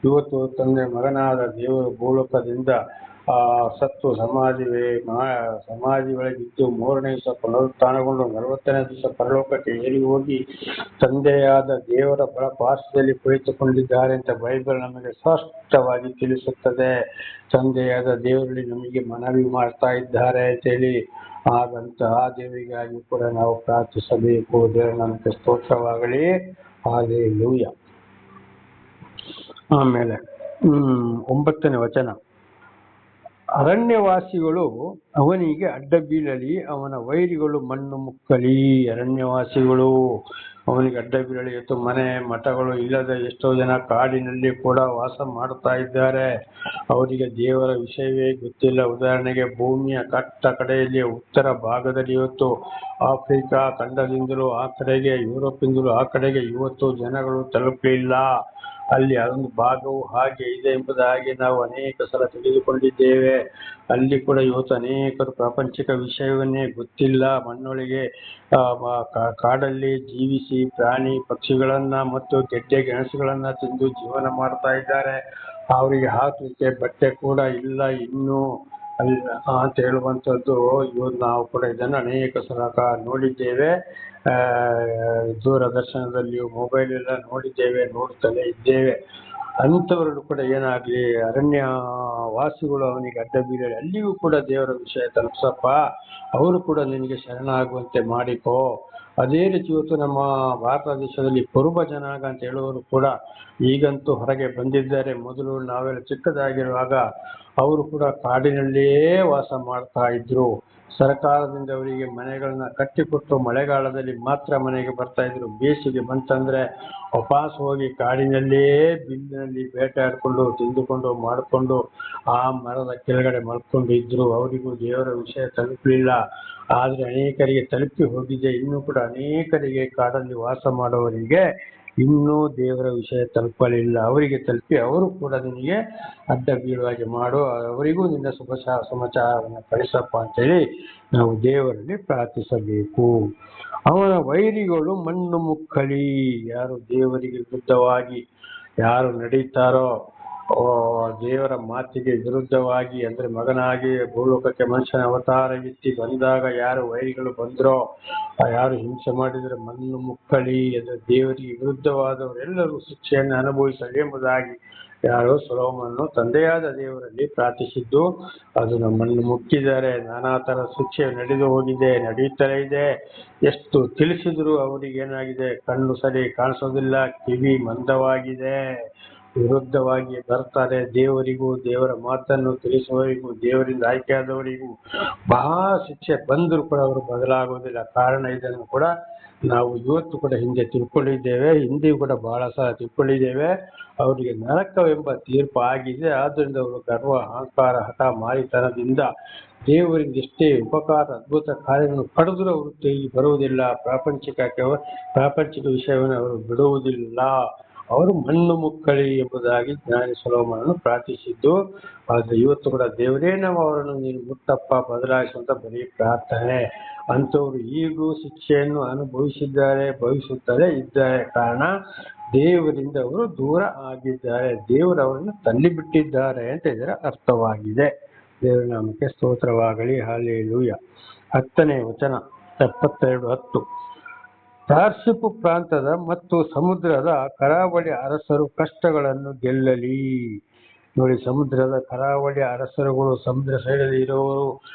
ಇವತ್ತು ತಂದೆ ಮಗನಾದ ದೇವರು ಭೂಲೋಕದಿಂದ ಸತ್ತು ಸಮಾಧಿ ಒಳಗಿದ್ದು 3ನೇ ದಿವಸ ಪುನರುತ್ಥಾನಗೊಂಡು 40ನೇ ದಿವಸ ಪರಲೋಕಕ್ಕೆ ಏರಿ ಹೋಗಿ ತಂದೆಯಾದ ದೇವರ ಬಲ ಪಾರ್ಶ್ವದಲ್ಲಿ ಕುಳಿತುಕೊಂಡಿದ್ದಾರೆ ಅಂತ ಬೈಬಲ್ ನಮಗೆ ಸ್ಪಷ್ಟವಾಗಿ ತಿಳಿಸುತ್ತದೆ. ತಂದೆಯಾದ ದೇವರಲ್ಲಿ ನಮಗೆ ಮನವಿ ಮಾಡ್ತಾ ಇದ್ದಾರೆ ಅಂತೇಳಿ, ಹಾಗಂತ ಆ ದೇವರಿಗಾಗಿ ಕೂಡ ನಾವು ಪ್ರಾರ್ಥಿಸಬೇಕು. ದೇವರ ನಮಗೆ ಸ್ತೋತ್ರವಾಗಲಿ. ಹಲ್ಲೆಲೂಯಾ. ಆಮೇಲೆ 9ನೇ ವಚನ. ಅರಣ್ಯವಾಸಿಗಳು ಅವನಿಗೆ ಅಡ್ಡ ಬೀಳಲಿ, ಅವನ ವೈರಿಗಳು ಮಣ್ಣು ಮುಕ್ಕಲಿ. ಅರಣ್ಯವಾಸಿಗಳು ಅವನಿಗೆ ಅಡ್ಡ ಬೀಳಲಿ. ಇವತ್ತು ಮನೆ ಮಠಗಳು ಇಲ್ಲದ ಎಷ್ಟೋ ಜನ ಕಾಡಿನಲ್ಲಿ ಕೂಡ ವಾಸ ಮಾಡ್ತಾ ಇದ್ದಾರೆ. ಅವರಿಗೆ ದೇವರ ವಿಷಯವೇ ಗೊತ್ತಿಲ್ಲ. ಉದಾಹರಣೆಗೆ ಭೂಮಿಯ ಕಟ್ಟ ಕಡೆಯಲ್ಲಿ ಉತ್ತರ ಭಾಗದಲ್ಲಿ ಇವತ್ತು ಆಫ್ರಿಕಾ ಖಂಡದಿಂದಲೂ ಆ ಕಡೆಗೆ, ಯುರೋಪಿಂದಲೂ ಆ ಕಡೆಗೆ ಇವತ್ತು ಜನಗಳು ತಲುಪಲಿಲ್ಲ. ಅಲ್ಲಿ ಅದೊಂದು ಭಾಗವು ಹಾಗೆ ಇದೆ ಎಂಬುದಾಗಿ ನಾವು ಅನೇಕ ಸಲ ತಿಳಿದುಕೊಂಡಿದ್ದೇವೆ. ಅಲ್ಲಿ ಕೂಡ ಇವತ್ತು ಅನೇಕರು ಪ್ರಾಪಂಚಿಕ ವಿಷಯವನ್ನೇ ಗೊತ್ತಿಲ್ಲ. ಮಣ್ಣೊಳಗೆ ಕಾಡಲ್ಲಿ ಜೀವಿಸಿ ಪ್ರಾಣಿ ಪಕ್ಷಿಗಳನ್ನ ಮತ್ತು ಗೆಡ್ಡೆ ಗೆಣಸುಗಳನ್ನ ತಿಂದು ಜೀವನ ಮಾಡ್ತಾ ಇದ್ದಾರೆ. ಅವರಿಗೆ ಹಾಕಲಿಕ್ಕೆ ಬಟ್ಟೆ ಕೂಡ ಇಲ್ಲ ಇನ್ನು ಅಂತ ಹೇಳುವಂಥದ್ದು ಇವತ್ತು ನಾವು ಕೂಡ ಇದನ್ನು ಅನೇಕ ಸಲ ನೋಡಿದ್ದೇವೆ. ದೂರದರ್ಶನದಲ್ಲಿಯೂ ಮೊಬೈಲ್ ಎಲ್ಲ ನೋಡಿದ್ದೇವೆ, ನೋಡುತ್ತಲೇ ಇದ್ದೇವೆ. ಅಂಥವರು ಕೂಡ ಏನಾಗ್ಲಿ, ಅರಣ್ಯ ವಾಸಿಗಳು ಅವನಿಗೆ ಅಡ್ಡ ಬೀಳಲಿ, ಅಲ್ಲಿಯೂ ಕೂಡ ದೇವರ ವಿಷಯ ತಲುಪಿಸಪ್ಪ, ಅವರು ಕೂಡ ನಿನಗೆ ಶರಣಾಗುವಂತೆ ಮಾಡಿಕೋ. ಅದೇ ರೀತಿ ಇವತ್ತು ನಮ್ಮ ಭಾರತ ದೇಶದಲ್ಲಿ ಕುರುಬ ಜನಾಂಗ ಅಂತ ಹೇಳುವವರು ಕೂಡ ಈಗಂತೂ ಹೊರಗೆ ಬಂದಿದ್ದಾರೆ. ಮೊದಲು ನಾವೆಲ್ಲ ಚಿಕ್ಕದಾಗಿರುವಾಗ ಅವರು ಕೂಡ ಕಾಡಿನಲ್ಲೇ ವಾಸ ಮಾಡ್ತಾ ಇದ್ರು. ಸರ್ಕಾರದಿಂದ ಅವರಿಗೆ ಮನೆಗಳನ್ನ ಕಟ್ಟಿಕೊಟ್ಟು ಮಳೆಗಾಲದಲ್ಲಿ ಮಾತ್ರ ಮನೆಗೆ ಬರ್ತಾ ಇದ್ರು. ಬೇಸಿಗೆ ಬಂತಂದ್ರೆ ವಾಪಸ್ ಹೋಗಿ ಕಾಡಿನಲ್ಲೇ ಬಿಲ್ಲಿನಲ್ಲಿ ಬೇಟೆಯಾಡ್ಕೊಂಡು ತಿಂದುಕೊಂಡು ಮಾಡಿಕೊಂಡು ಆ ಮರದ ಕೆಳಗಡೆ ಮಲ್ಕೊಂಡು ಇದ್ರು. ಅವರಿಗೂ ದೇವರ ವಿಷಯ ತಲುಪಲಿಲ್ಲ. ಆದ್ರೆ ಅನೇಕರಿಗೆ ತಲುಪಿ ಹೋಗಿದೆ. ಇನ್ನೂ ಕೂಡ ಅನೇಕರಿಗೆ ಕಾಡಲ್ಲಿ ವಾಸ ಮಾಡುವವರಿಗೆ ಇನ್ನೂ ದೇವರ ವಿಷಯ ತಲುಪಲಿಲ್ಲ. ಅವರಿಗೆ ತಲುಪಿ ಅವರು ಕೂಡ ನಿನಗೆ ಅಡ್ಡ ಬೀಳುವಾಗೆ ಮಾಡು, ಅವರಿಗೂ ನಿನ್ನ ಸಮಾಚಾರವನ್ನು ಕಳಿಸಪ್ಪ ಅಂತೇಳಿ ನಾವು ದೇವರಲ್ಲಿ ಪ್ರಾರ್ಥಿಸಬೇಕು. ಅವನ ವೈರಿಗಳು ಮಣ್ಣು ಮುಕ್ಕಳಿ. ಯಾರು ದೇವರಿಗೆ ವಿರುದ್ಧವಾಗಿ ಯಾರು ನಡೀತಾರೋ, ದೇವರ ಮಾತಿಗೆ ವಿರುದ್ಧವಾಗಿ ಅಂದ್ರೆ ಮಗನಾಗಿ ಭೂಲೋಕಕ್ಕೆ ಮನುಷ್ಯನ ಅವತಾರ ಎತ್ತಿ ಬಂದಾಗ ಯಾರು ವೈರಿಗಳು ಬಂದ್ರೋ, ಯಾರು ಹಿಂಸೆ ಮಾಡಿದ್ರೆ ಮಣ್ಣು ಮುಕ್ಕಳಿ ಅಂದ್ರೆ ದೇವರಿಗೆ ವಿರುದ್ಧವಾದವರೆಲ್ಲರೂ ಶಿಕ್ಷೆಯನ್ನು ಅನುಭವಿಸಲಿ ಎಂಬುದಾಗಿ ಯಾರು ಸೊಲೊಮೋನನು ತಂದೆಯಾದ ದೇವರಲ್ಲಿ ಪ್ರಾರ್ಥಿಸಿದ್ದು, ಅದನ್ನು ಮಣ್ಣು ಮುಕ್ಕಿದ್ದಾರೆ. ನಾನಾ ತರ ಶಿಕ್ಷೆ ನಡೆದು ಹೋಗಿದೆ, ನಡೆಯುತ್ತಲೇ ಇದೆ. ಎಷ್ಟು ತಿಳಿಸಿದ್ರು ಅವರಿಗೆ ಏನಾಗಿದೆ? ಕಣ್ಣು ಸರಿ ಕಾಣಿಸೋದಿಲ್ಲ, ಕಿವಿ ಮಂದವಾಗಿದೆ. ವಿರುದ್ಧವಾಗಿ ಬರ್ತಾರೆ. ದೇವರಿಗೂ ದೇವರ ಮಾತನ್ನು ತಿಳಿಸುವವರಿಗೂ ದೇವರಿಂದ ಆಯ್ಕೆಯಾದವರಿಗೂ ಬಹಳ ಶಿಕ್ಷೆ ಬಂದರೂ ಕೂಡ ಅವರು ಬದಲಾಗುವುದಿಲ್ಲ. ಕಾರಣ ಇದನ್ನು ಕೂಡ ನಾವು ಇವತ್ತು ಕೂಡ ಹಿಂದೆ ತಿಳ್ಕೊಂಡಿದ್ದೇವೆ, ಹಿಂದೆಯೂ ಕೂಡ ಬಹಳ ಸಲ ತಿಳ್ಕೊಂಡಿದ್ದೇವೆ. ಅವರಿಗೆ ನರಕವೆಂಬ ತೀರ್ಪು ಆಗಿದೆ. ಆದ್ದರಿಂದ ಅವರು ಗರ್ವ, ಅಹಂಕಾರ, ಹಠ, ಮಾರಿತನದಿಂದ ದೇವರಿಂದ ಎಷ್ಟೇ ಉಪಕಾರ ಅದ್ಭುತ ಕಾರ್ಯಗಳನ್ನು ಪಡೆದರೂ ಅವರು ತಿರುಗಿ ಬರುವುದಿಲ್ಲ. ಪ್ರಾಪಂಚಿಕ ವಿಷಯವನ್ನು ಅವರು ಬಿಡುವುದಿಲ್ಲ. ಅವರು ಮಣ್ಣು ಮುಕ್ಕಳಿ ಎಂಬುದಾಗಿ ಜ್ಞಾನಿ ಸೊಲೊಮೋನನು ಪ್ರಾರ್ಥಿಸಿದ್ದು. ಆದರೆ ಇವತ್ತು ಕೂಡ ದೇವರೇ ನಾವು ಅವರನ್ನು ನೀನು ಮುಟ್ಟಪ್ಪ ಬದಲಾಯಿಸುವಂತ ಬರೀ ಪ್ರಾರ್ಥನೆ. ಅಂಥವ್ರು ಈಗೂ ಶಿಕ್ಷೆಯನ್ನು ಭವಿಸುತ್ತಲೇ ಇದ್ದಾರೆ. ಕಾರಣ ದೇವರಿಂದ ಅವರು ದೂರ ಆಗಿದ್ದಾರೆ, ದೇವರು ಅವರನ್ನು ತಳ್ಳಿಬಿಟ್ಟಿದ್ದಾರೆ ಅಂತ ಇದರ ಅರ್ಥವಾಗಿದೆ. ದೇವರ ನಾಮಕ್ಕೆ ಸ್ತೋತ್ರವಾಗಲಿ. ಹಲ್ಲೆಲೂಯಾ. 10ನೇ ವಚನ 72:10. ತಾರ್ಷೀಷು ಪ್ರಾಂತದ ಮತ್ತು ಸಮುದ್ರದ ಕರಾವಳಿ ಅರಸರು ಕಷ್ಟಗಳನ್ನು ಗೆಲ್ಲಲಿ. ನೋಡಿ, ಸಮುದ್ರದ ಕರಾವಳಿ ಅರಸರುಗಳು, ಸಮುದ್ರ ಸೈಡಲ್ಲಿ ಇರೋರು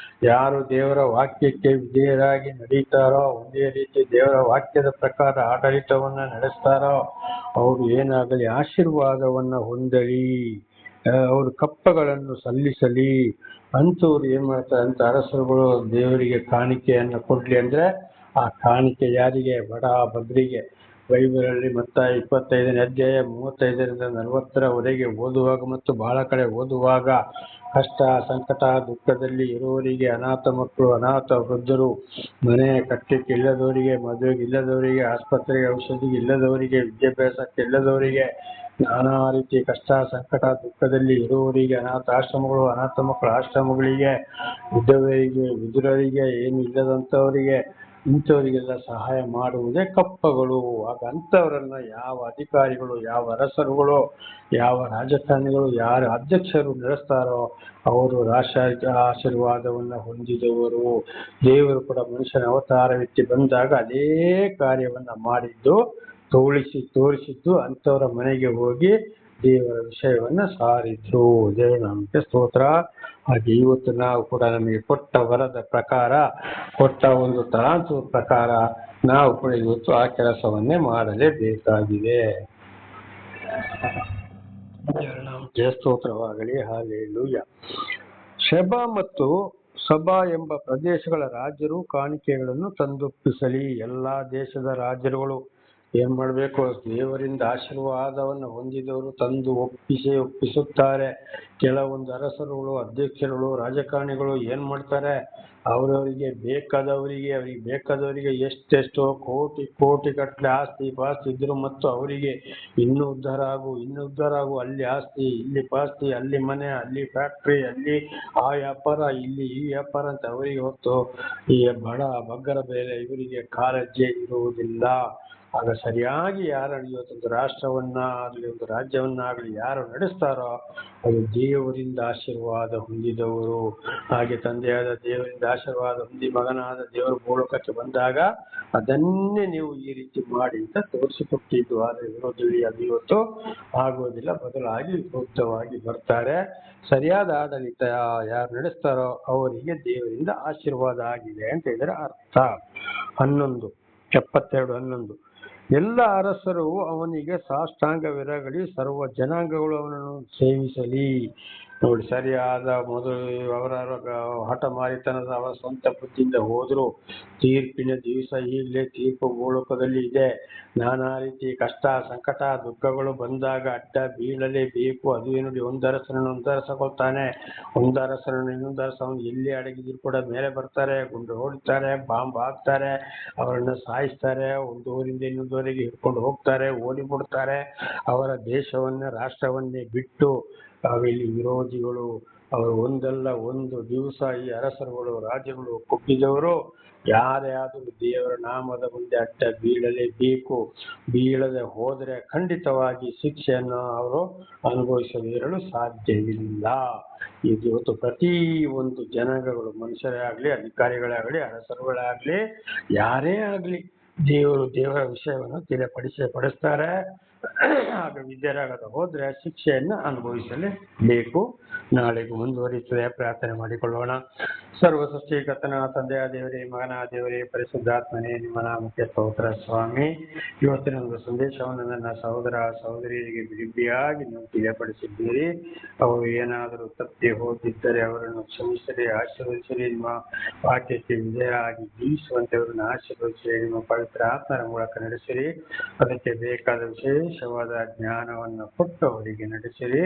ಯಾರು ದೇವರ ವಾಕ್ಯಕ್ಕೆ ವಿಧೇಯರಾಗಿ ನಡೀತಾರೋ, ಒಂದೇ ರೀತಿ ದೇವರ ವಾಕ್ಯದ ಪ್ರಕಾರ ಆಡಳಿತವನ್ನ ನಡೆಸ್ತಾರೋ, ಅವರು ಏನಾಗಲಿ ಆಶೀರ್ವಾದವನ್ನ ಹೊಂದಲಿ, ಅವರು ಕಪ್ಪಗಳನ್ನು ಸಲ್ಲಿಸಲಿ. ಅಂಥವ್ರು ಏನ್ ಮಾಡ್ತಾರೆ ಅಂತ ಅರಸರುಗಳು ದೇವರಿಗೆ ಕಾಣಿಕೆಯನ್ನು ಕೊಡ್ಲಿ ಅಂದ್ರೆ ಆ ಕಾಣಿಕೆ ಯಾರಿಗೆ? ಬಡ ಬದ್ರಿಗೆ. ಬೈಬಲಲ್ಲಿ ಮತ್ತಾಯ 25ನೇ ಅಧ್ಯಾಯ 35ರಿಂದ 40ರವರೆಗೆ ಓದುವಾಗ ಮತ್ತು ಬಹಳ ಕಡೆ ಓದುವಾಗ ಕಷ್ಟ, ಸಂಕಟ, ದುಃಖದಲ್ಲಿ ಇರುವವರಿಗೆ, ಅನಾಥ ಮಕ್ಕಳು, ಅನಾಥ ವೃದ್ಧರು, ಮನೆ ಕಟ್ಟಲಿಕ್ಕೆ ಇಲ್ಲದವರಿಗೆ, ಮದುವೆಗೆ ಇಲ್ಲದವರಿಗೆ, ಆಸ್ಪತ್ರೆಗೆ ಔಷಧಿಗೆ ಇಲ್ಲದವರಿಗೆ, ವಿದ್ಯಾಭ್ಯಾಸಕ್ಕೆ ಇಲ್ಲದವರಿಗೆ, ನಾನಾ ರೀತಿ ಕಷ್ಟ, ಸಂಕಟ, ದುಃಖದಲ್ಲಿ ಇರುವವರಿಗೆ, ಅನಾಥ ಆಶ್ರಮಗಳು, ಅನಾಥ ಮಕ್ಕಳ ಆಶ್ರಮಗಳಿಗೆ, ವಿಧುರರಿಗೆ, ಏನು ಇಲ್ಲದಂಥವರಿಗೆ, ಇಂಥವರಿಗೆಲ್ಲ ಸಹಾಯ ಮಾಡುವುದೇ ಕಪ್ಪಗಳು. ಆಗ ಅಂಥವರನ್ನ ಯಾವ ಅಧಿಕಾರಿಗಳು, ಯಾವ ಅರಸರುಗಳು, ಯಾವ ರಾಜಕಾರಣಿಗಳು, ಯಾರು ಅಧ್ಯಕ್ಷರು ನಡೆಸ್ತಾರೋ ಅವರು ಆಶೀರ್ವಾದವನ್ನು ಹೊಂದಿದವರು. ದೇವರು ಕೂಡ ಮನುಷ್ಯನ ಅವತಾರವೆತ್ತಿ ಬಂದಾಗ ಅದೇ ಕಾರ್ಯವನ್ನ ಮಾಡಿದ್ದು, ತೋರಿಸಿದ್ದು ಅಂಥವರ ಮನೆಗೆ ಹೋಗಿ ದೇವರ ವಿಷಯವನ್ನ ಸಾರಿದ್ರು. ದೇವರ ನಾಮಕ್ಕೆ ಸ್ತೋತ್ರ. ಹಾಗೆ ಇವತ್ತು ನಾವು ಕೂಡ ನಮಗೆ ಕೊಟ್ಟ ವರದ ಪ್ರಕಾರ, ಕೊಟ್ಟ ಒಂದು ತಲಾಂತು ಪ್ರಕಾರ ನಾವು ಕೂಡ ಇವತ್ತು ಆ ಕೆಲಸವನ್ನೇ ಮಾಡಲೇಬೇಕಾಗಿದೆ. ದೇವರ ನಾಮಕ್ಕೆ ಸ್ತೋತ್ರವಾಗಲಿ. ಹಲ್ಲೆಲೂಯಾ. ಶೆಬಾ ಮತ್ತು ಸಬಾ ಎಂಬ ಪ್ರದೇಶಗಳ ರಾಜರು ಕಾಣಿಕೆಗಳನ್ನು ತಂದೊಪ್ಪಿಸಲಿ. ಎಲ್ಲಾ ದೇಶದ ರಾಜರುಗಳು ಏನ್ ಮಾಡ್ಬೇಕು? ದೇವರಿಂದ ಆಶೀರ್ವಾದವನ್ನು ಹೊಂದಿದವರು ತಂದು ಒಪ್ಪಿಸುತ್ತಾರೆ. ಕೆಲವೊಂದು ಅರಸರುಗಳು, ಅಧ್ಯಕ್ಷರುಗಳು, ರಾಜಕಾರಣಿಗಳು ಏನ್ ಮಾಡ್ತಾರೆ? ಅವರಿಗೆ ಬೇಕಾದವರಿಗೆ ಎಷ್ಟೆಷ್ಟೋ ಕೋಟಿ ಗಟ್ಟಲೆ ಆಸ್ತಿ ಪಾಸ್ತಿ ಇದ್ರು ಮತ್ತು ಅವರಿಗೆ ಇನ್ನೂ ಉದ್ಧಾರ ಆಗು, ಅಲ್ಲಿ ಆಸ್ತಿ, ಇಲ್ಲಿ ಪಾಸ್ತಿ, ಅಲ್ಲಿ ಮನೆ, ಅಲ್ಲಿ ಫ್ಯಾಕ್ಟ್ರಿ, ಅಲ್ಲಿ ಆ ವ್ಯಾಪಾರ, ಇಲ್ಲಿ ಈ ವ್ಯಾಪಾರ ಅಂತ ಅವರಿಗೆ ಹೊತ್ತು ಈ ಬಡ ಬಗ್ಗರ ಬೇರೆ ಇವರಿಗೆ ಕಾಳಜಿ ಇರುವುದಿಲ್ಲ. ಆಗ ಸರಿಯಾಗಿ ಯಾರು ಇವತ್ತೊಂದು ರಾಷ್ಟ್ರವನ್ನಾಗಲಿ ಒಂದು ರಾಜ್ಯವನ್ನಾಗಲಿ ಯಾರು ನಡೆಸ್ತಾರೋ ಅದು ದೇವರಿಂದ ಆಶೀರ್ವಾದ ಹೊಂದಿದವರು. ಹಾಗೆ ತಂದೆಯಾದ ದೇವರಿಂದ ಆಶೀರ್ವಾದ ಹೊಂದಿ ಮಗನಾದ ದೇವರ ಭೂಲೋಕಕ್ಕೆ ಬಂದಾಗ ಅದನ್ನೇ ನೀವು ಈ ರೀತಿ ಮಾಡಿ ಅಂತ ತೋರಿಸಿಕೊಟ್ಟಿದ್ದು. ಆದರೆ ವಿರೋಧಿ ಅದು ಇವತ್ತು ಆಗುವುದಿಲ್ಲ, ಬದಲಾಗಿ ವಿರುದ್ಧವಾಗಿ ಬರ್ತಾರೆ. ಸರಿಯಾದ ಆಡಳಿತ ಯಾರು ನಡೆಸ್ತಾರೋ ಅವರಿಗೆ ದೇವರಿಂದ ಆಶೀರ್ವಾದ ಆಗಿದೆ ಅಂತ ಇದರ ಅರ್ಥ. 72:11. ಎಲ್ಲ ಅರಸರು ಅವನಿಗೆ ಸಾಷ್ಟಾಂಗವಿರಗಲಿ, ಸರ್ವ ಜನಾಂಗಗಳು ಅವನನ್ನು ಸೇವಿಸಲಿ. ನೋಡಿ, ಸರಿಯಾದ ಮೊದಲು ಅವರ ಹಠಮಾರಿತನದ ಅವರ ಸ್ವಂತ ಬುದ್ಧಿಯಿಂದ ಹೋದ್ರು. ತೀರ್ಪಿನ ದಿವಸ ಈಗಲೇ ತೀರ್ಪು ಭೂಲೋಕದಲ್ಲಿ ಇದೆ. ನಾನಾ ರೀತಿ ಕಷ್ಟ, ಸಂಕಟ, ದುಃಖಗಳು ಬಂದಾಗ ಅಡ್ಡ ಬೀಳಲೇಬೇಕು. ಅದುವೇ ನೋಡಿ, ಒಂದರಸನನ್ನು ಒಂದರಸಕೊಳ್ತಾನೆ, ಒಂದರಸನನ್ನು ಇನ್ನೊಂದರಸವನ್ನು ಎಲ್ಲಿ ಅಡಗಿದ್ರು ಕೂಡ ಮೇಲೆ ಬರ್ತಾರೆ, ಗುಂಡು ಹೊಡಿತಾರೆ, ಬಾಂಬ್ ಹಾಕ್ತಾರೆ, ಅವರನ್ನು ಸಾಯಿಸ್ತಾರೆ, ಒಂದು ಊರಿಂದ ಇನ್ನೊಂದೂರಿಗೆ ಹಿಡ್ಕೊಂಡು ಹೋಗ್ತಾರೆ, ಓಡಿಬಿಡ್ತಾರೆ. ಅವರ ದೇಶವನ್ನ, ರಾಷ್ಟ್ರವನ್ನೇ ಬಿಟ್ಟು ಇಲ್ಲಿ ವಿರೋಧಿಗಳು ಅವರು ಒಂದಲ್ಲ ಒಂದು ದಿವಸ ಈ ಅರಸರುಗಳು, ರಾಜ್ಯಗಳು ಕುಗ್ಗಿದವರು ಯಾರೇ ಆದರೂ ದೇವರ ನಾಮದ ಮುಂದೆ ಅಡ್ಡ ಬೀಳಲೇಬೇಕು. ಬೀಳದೆ ಹೋದರೆ ಖಂಡಿತವಾಗಿ ಶಿಕ್ಷೆಯನ್ನು ಅವರು ಅನುಭವಿಸದೇ ಇರಲು ಸಾಧ್ಯವಿಲ್ಲ. ಇವತ್ತು ಪ್ರತಿ ಒಂದು ಜನಾಂಗಗಳು, ಮನುಷ್ಯರೇ ಆಗಲಿ, ಅಧಿಕಾರಿಗಳೇ ಆಗಲಿ, ಅರಸರುಗಳೇ ಆಗಲಿ, ಯಾರೇ ಆಗಲಿ, ದೇವರ ವಿಷಯವನ್ನು ತಿಳಿಪಡಿಸ್ತಾರೆ. ಆಗ ವಿದ್ಯಾರಾಗದ ಹೋದ್ರೆ ಶಿಕ್ಷೆಯನ್ನು ಅನುಭವಿಸಲೇಬೇಕು. ನಾಳೆಗೂ ಮುಂದುವರಿಯುತ್ತದೆ. ಪ್ರಾರ್ಥನೆ ಮಾಡಿಕೊಳ್ಳೋಣ. ಸರ್ವ ಸೃಷ್ಟಿಕರ್ತನ ತಂದೆಯ ದೇವರೇ, ಮಗನ ದೇವರೇ, ಪರಿಶುದ್ಧಾತ್ಮನೇ, ನಿಮ್ಮ ನಾಮಕ್ಕೆ ಸ್ತೋತ್ರ ಸ್ವಾಮಿ. ಇವತ್ತಿನ ಒಂದು ಸಂದೇಶವನ್ನು ನನ್ನ ಸಹೋದರ ಸಹೋದರಿಯರಿಗೆ ಬಿಡಿಯಾಗಿ ನೀವು ತಿಳಿಯಪಡಿಸಿದ್ದೀರಿ. ಅವರು ಏನಾದರೂ ತಪ್ಪಿ ಹೋಗಿದ್ದರೆ ಅವರನ್ನು ಕ್ಷಮಿಸಿರಿ, ಆಶೀರ್ವದಿಸಿರಿ. ನಿಮ್ಮ ವಾಕ್ಯಕ್ಕೆ ವಿಧೇಯರಾಗಿ ಜೀವಿಸುವಂತೆ ಅವರನ್ನು ಆಶೀರ್ವದಿಸಿರಿ. ನಿಮ್ಮ ಪವಿತ್ರ ಆತ್ಮರ ಮೂಲಕ ನಡೆಸಿರಿ. ಅದಕ್ಕೆ ಬೇಕಾದ ವಿಶೇಷವಾದ ಜ್ಞಾನವನ್ನು ಕೊಟ್ಟು ಅವರಿಗೆ ನಡೆಸಿರಿ.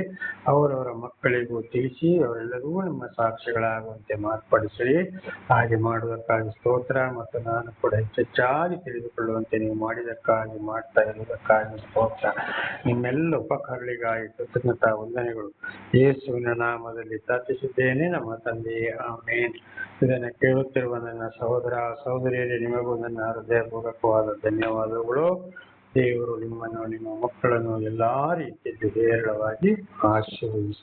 ಅವರವರ ಮಕ್ಕಳಿಗೂ ತಿಳಿಸಿ ಅವರೆಲ್ಲರೂ ನಿಮ್ಮ ಸಾಕ್ಷಿಗಳಾಗುವಂತೆ ಮಾರ್ಪಡಿಸಿರಿ. ಹಾಗೆ ಮಾಡುವುದಕ್ಕಾಗಿ ಸ್ತೋತ್ರ. ಮತ್ತು ನಾನು ಕೂಡ ಹೆಚ್ಚೆಚ್ಚಾಗಿ ತಿಳಿದುಕೊಳ್ಳುವಂತೆ ನೀವು ಮಾಡಿದಕ್ಕಾಗಿ, ಮಾಡ್ತಾ ಇರುವುದಕ್ಕಾಗಿ ಸ್ತೋತ್ರ. ನಿಮ್ಮೆಲ್ಲ ಉಪಕಾರಗಳಿಗಾಗಿ ಕೃತಜ್ಞತಾ ವಂದನೆಗಳು. ಯೇಸುವಿನ ನಾಮದಲ್ಲಿ ಪ್ರಾರ್ಥಿಸಿದ್ದೇನೆ ನಮ್ಮ ತಂದೆಯೇ, ಆಮೇನ್. ಇದನ್ನು ಕೇಳುತ್ತಿರುವ ನನ್ನ ಸಹೋದರ ಸಹೋದರಿಯರೇ, ನಿಮಗೂ ನನ್ನ ಹೃದಯಪೂರ್ವಕವಾದ ಧನ್ಯವಾದಗಳು. ದೇವರು ನಿಮ್ಮನ್ನು, ನಿಮ್ಮ ಮಕ್ಕಳನ್ನು ಎಲ್ಲಾ ರೀತಿಯಲ್ಲಿ ಹೇರಳವಾಗಿ ಆಶೀರ್ವದಿಸಿ.